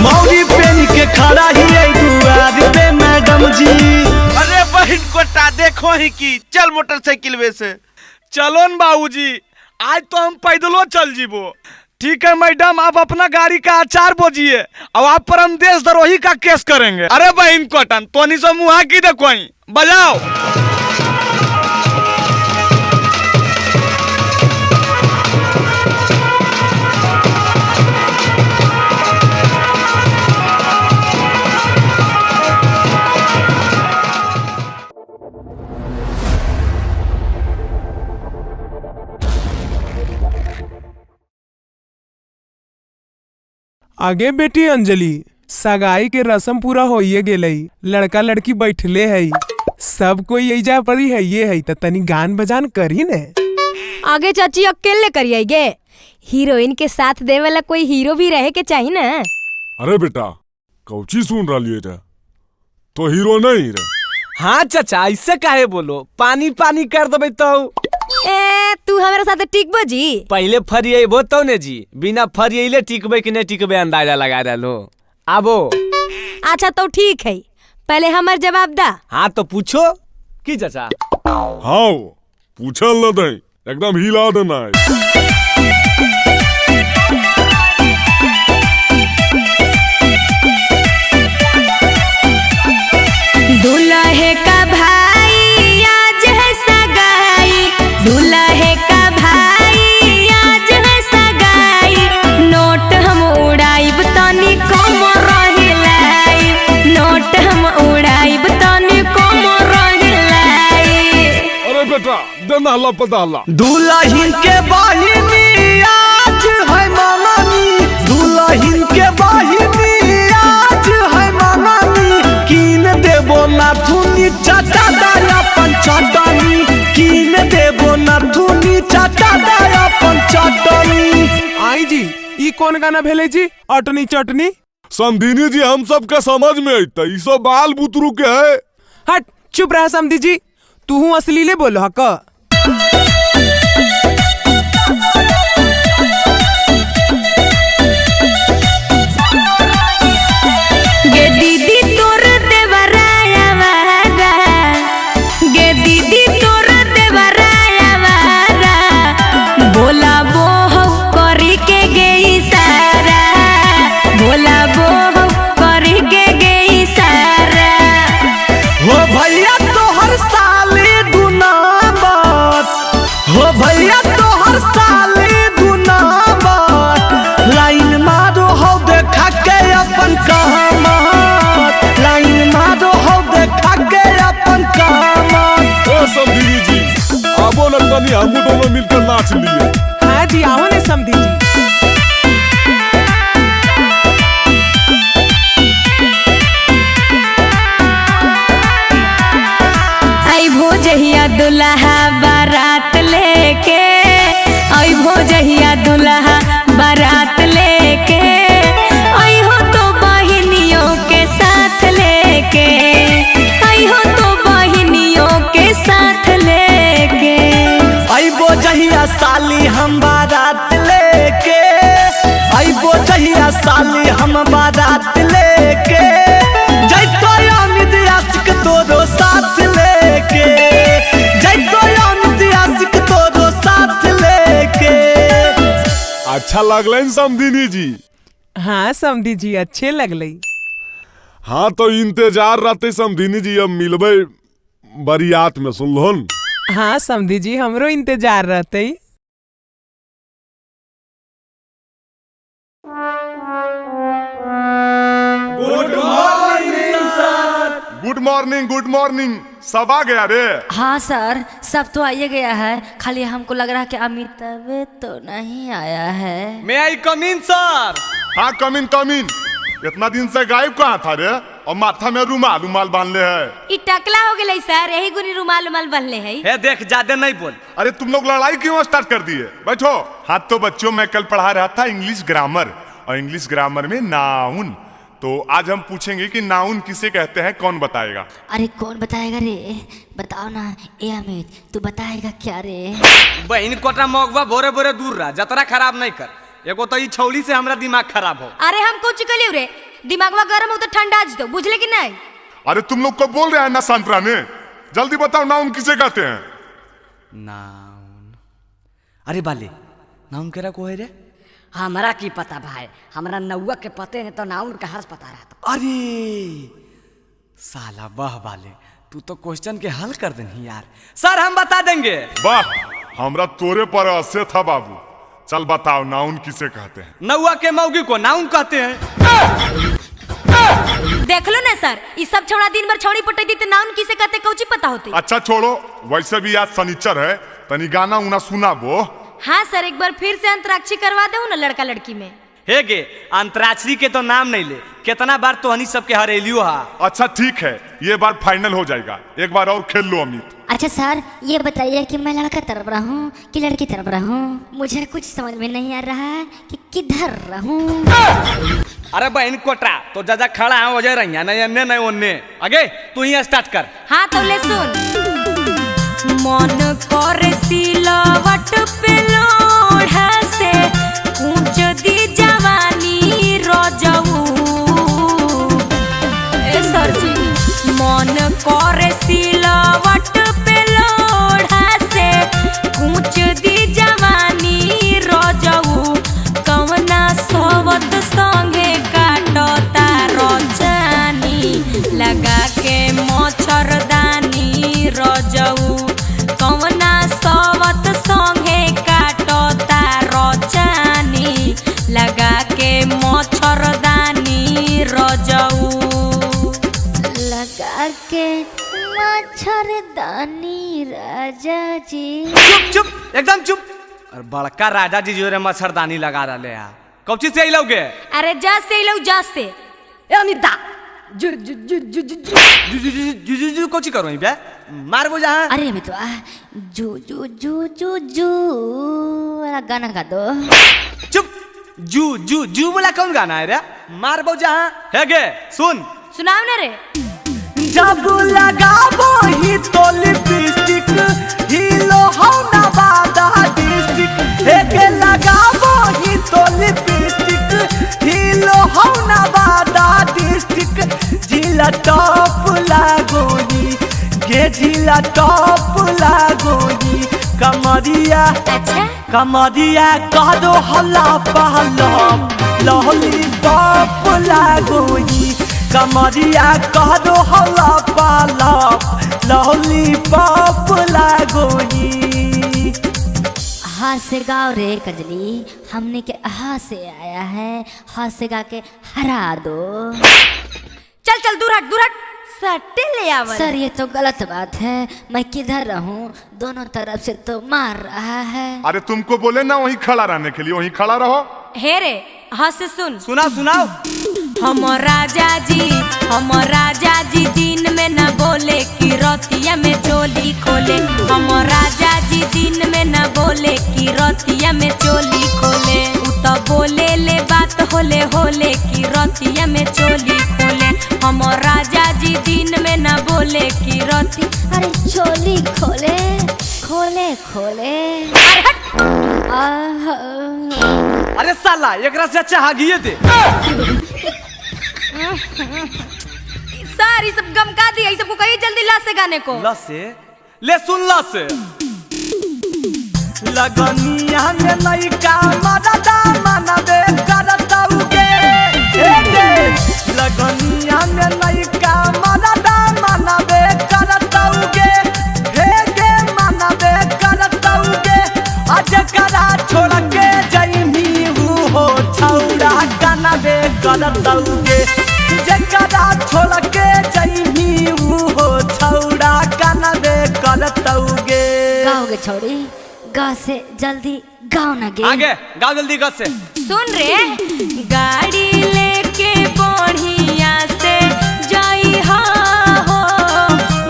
मौरी पेन के खड़ा हियै दुआर पे मैडम जी। अरे बहन कोटा देखो ही की, चल मोटरसाइकिल में से। चलो न बाबूजी, आज तो हम पैदलो चल जीबो। ठीक है मैडम, आप अपना गाड़ी का आचार बोझिए और आप पर हम देशद्रोही का केस करेंगे। अरे बहन कोटन, तोनी से मुँह की देखो, बजाओ। आगे बेटी अंजलि, सगाई के रस्म पूरा होइए गेलई, लड़का लड़की बैठले है, सब कोई एजा परी है, ये है त तनी गान बजान करी ने। आगे चाची अकेले करिए गे, हीरोइन के साथ दे वाला कोई हीरो भी रहे के चाहिए ना। अरे बेटा, कौची सुन रहा लिए तो हीरो नहीं रे। हाँ चाचा, ऐसे काहे बोलो, पानी पानी कर दबे तो। तू हमारे साथ टिकबो जी? पहले फरिएबो तो ने जी, बिना फरिएले टिकबे कि नहीं टिकबे अंदाजा लगा डालो। आबो। अच्छा तो ठीक है, पहले हमार जवाब दा। हाँ तो पूछो की चाचा। हाँ पूछल न दई, एकदम हिला देना है। दूल्हे का भाई आज है सगाई, दूल्हे का भाई आज है सगाई, नोट हम उड़ाइब तनी कम रहिलाई, नोट हम उड़ाइब तनी कम रहिलाई। अरे बेटा के नाला पताला। दुल्हन के बहिनी आज है मनानी, दुल्हन के बहिनी आज है मनानी, कीन देबो ना थुनी चाचा दाया पंचटनी, कीन देबो ना थुनी चाचा दाया पंचटनी। आई जी ई कौन गाना भेले जी? अटनी चटनी। समधिनी जी हम सब के समझ में अइता, ई सब बाल बुतरू के है। हट चुप रहा समधी जी, तू असलीले बोलो हक। गे दीदी तोर देवराया वारा, गे दीदी तोर देवराया वारा, बोला बोह करी के गई सारा, बोला बोह करी के गई सारा। हो भैया तोहर साले दुनामत, हो भैया तोहर साले दुनामत, लाइन मारो हो देखा के अपन कहमत, लाइन मारो हो देखा के अपन कहमत। ओ समधिनी जी आबो न तनी हम दोनों मिलकर नाच लिए। हाँ जी आओ ने समधी जी। आई भोजहिया दुल्हा बारात लेके, आई भोजहिया दुल्हा बारात लेके, आई हो तो बहिनियों के साथ लेके, आई हो तो बहिनियों के साथ लेके। अइबो जहिया साली हम बारात लेके, अइबो जहिया साली हम बारात लेके, जैतो अमित आशिक तोरो साथ लेके, जैतो अमित आशिक तोरो साथ लेके। अच्छा लगलन समधिनी जी? हाँ समधी जी अच्छे लगलई। हाँ तो इंतजार रहते समधिनी जी, अब मिलबे बरियात में, सुनलोन? हाँ समधी जी हमरो इंतजार रहते। Good morning sir. Good morning, good morning. सब आ गया रे? हाँ सर सब तो आइए गया है, खाली हमको लग रहा है कि अमिताभ तो नहीं आया है। मैं आई कम इन सर। हाँ कम इन कम इन। इतना दिन से गायब कहाँ था रे? और माथा में रुमाल रुमाल बांधले है। ई टकला हो गया सर, यही गुनी रुमाल रुमाल बनले है। हे देख ज्यादा नहीं बोल। अरे तुम लोग लड़ाई क्यों स्टार्ट कर दिए? बैठो। हाँ तो बच्चों मैं कल पढ़ा रहा था इंग्लिश ग्रामर, और इंग्लिश ग्रामर में नाउन। तो आज हम पूछेंगे कि नाउन किसे कहते हैं, कौन बताएगा? अरे कौन बताएगा रे? बताओ ना। ए अमित तू बताएगा क्या रे? बहन कोटा मोगवा भोरे भोरे दूर रहा, जतरा खराब नहीं कर। एगो तो ई छौली से हमरा दिमाग खराब हो। अरे हम कुछ कलियो रे, दिमागवा गर्म हो तो ठंडा आज दो, बुझले कि नहीं? अरे तुम लोग को बोल रहे हैं ना शांत रहने। जल्दी बताओ नाउन किसे कहते हैं? नाउन। अरे बाले नाउन केरा को है रे? हमरा की पता भाई, हमरा नौवा के पते ने तो नाउन का हर्ष पता रहता। अरे साला वाह बाले, तू तो क्वेश्चन के हल कर देनी यार। सर हम बता देंगे। वाह हमरा तोरे पर असर था बाबू। चल बताओ नाउन किसे कहते हैं? नौवा के मौगी को नाउन कहते हैं। देख लो ना सर, ये सब छौड़ा दिन भर छौड़ी पटाई दी तो नाउन किसे कहते कौची पता होती। अच्छा छोड़ो, वैसे भी आज शनिचर है, तनी गाना उना सुनाबो। हाँ सर एक बार फिर से अंतराक्षरी करवा दो ना लड़का लड़की में। हे गे अंतराक्षरी के तो नाम नहीं ले, कितना बार तो हनी सबके हरेलियो हा। अच्छा ठीक है, ये बार फाइनल हो जाएगा, एक बार और खेल लो अमित। अच्छा सर ये बताइए कि मैं लड़का तरफ रहा हूँ कि लड़की तरफ रहा हूँ? मुझे कुछ समझ में नहीं आ रहा है कि किधर रहूँ। अरे बहन कोटा तो जजा खड़ा है वजह रही नहीं अन्य नहीं ओन्ने। आगे तू ही स्टार्ट कर। हाँ तो ले सुन। मन कर सिलवट पे लोढ़ा से ऊंच दी जवानी रजऊ। ए सर जी मन कर सिलवट पे लोढ़ा से ऊंच दी जवानी रजऊ। कवना सोवत संगे काटता रजानी लगा के मच्छरदानी रजऊ। कवना सोवत संगे का राजा जी। चुप चुप एकदम चुप। और बड़का राजा जी जो रे मच्छरदानी लगा रहे हैं कौची से लोगे? अरे जा से लो जा से। ए अमिता जु जु जु जु जु जु जु जु कोची करो बे मार बो जहां। अरे मैं तो जू जू जू जू जू वाला गाना गा दो। चुप जू जू जू वाला कौन गाना है रे? मार बो जहां है गे सुन सुनाओ ना रे। जब लगाबो ही तो लिपस्टिक हीलो हो नवादा डिस्ट्रिक्ट एके लगाबो ही तो लिपस्टिक हीलो हो नवादा डिस्ट्रिक्ट जिला टॉप लागोनी गे जिला टॉप लागोनी कमरिया कमरिया कह दो हल्ला पहला लॉलीपॉप लागोनी कमरिया कह दो हल्ला पाला लॉलीपॉप लागोनी। हाथ से गाओ रे कजली हमने के हाथ से आया है हाथ से गा के हरा दो। चल चल दूर हट सट्टे ले आवर। सर ये तो गलत बात है मैं किधर रहूं दोनों तरफ से तो मार रहा है। अरे तुमको बोले ना वहीं खड़ा रहने के लिए वहीं खड़ा रहो। हे रे हाँ से सुन सुनाओ सुनाओ। हम राजा जी दिन में न बोले कि रतिया में चोली खोले। हम राजा जी दिन में न बोले कि रतिया में चोली खोले। उ तो बोले ले बात होले होले कि रतिया में चोली खोले। हम राजा जी दिन में न बोले कि रति अरे चोली खोले खोले खोले। अरे साला एकरा से अच्छा हागिए दे। सारी सब गम का दिया सबको कही जल्दी ला से गाने को। ला से ले सुन ला से लगनिया में लइका मरदा मनबे करतौगे हे गे लगनिया में लइका मरदा मनबे करतौगे हे गे मनबे करतौगे अजकरा छोड़ के जइमी हो छौड़ा कनबे करतौगे जकरा छोड़ के जइमी हो छौड़ा कनबे करतौगे। गाओगे छोड़ी गा से जल्दी गाओ ना गे आगे गाओ जल्दी गा से। सुन रे गाड़ी लेके बढ़िया से जाई हो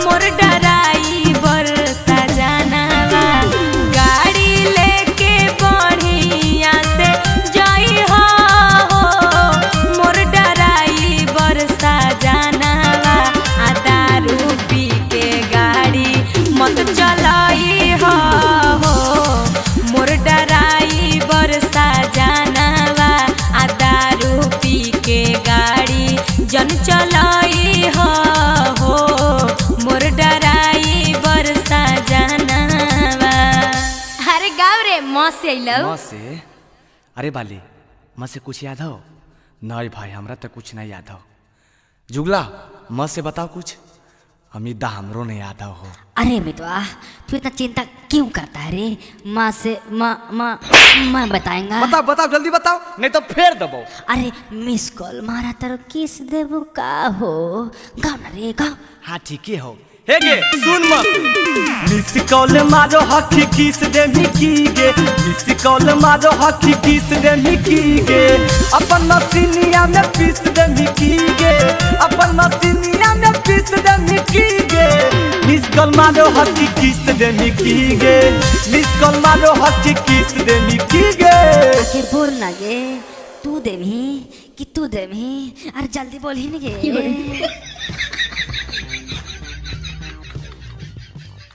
मोर डराइवर सजनवा। गाड़ी लेके बढ़िया से जाई हो मोर डराइवर सजनवा। आ दारू पी के गाड़ी मत चलाई हो मोर डराइवर सजनवा। आ दारू पी के गाड़ी जन चलाई हो मोर डराइवर सजनवा। अरे गाँव रे माँ से अइलो माँ से अरे बाली माँ से कुछ याद हो? नहीं भाई हमरा तो कुछ नहीं याद हो। जुगला माँ से बताओ कुछ। अमिता हमरो नहीं याद हो। अरे मितवा तू इतना चिंता क्यों करता है रे माँ से माँ बताएंगा। बताओ बताओ जल्दी बताओ नहीं तो फेर दबो। अरे मिस कॉल मारा तारो किस देबो का हो गाओ ना रे गाओ। हाँ ठीक है हो हे गे सुन मत मिस कॉल मारो हकी किस दे मिकी गे मिस कॉल मारो हकी किस दे मिकी गे अपन मसीनिया में पीस दे मिकी गे अपन मसीनिया में पीस दे मिकी गे मिस कॉल मारो हकी किस दे मिकी गे मिस कॉल मारो हकी किस दे मिकी गे। आखिर बोल ना गे तू देमी कि तू देमी अरे जल्दी बोल ही नहीं गे।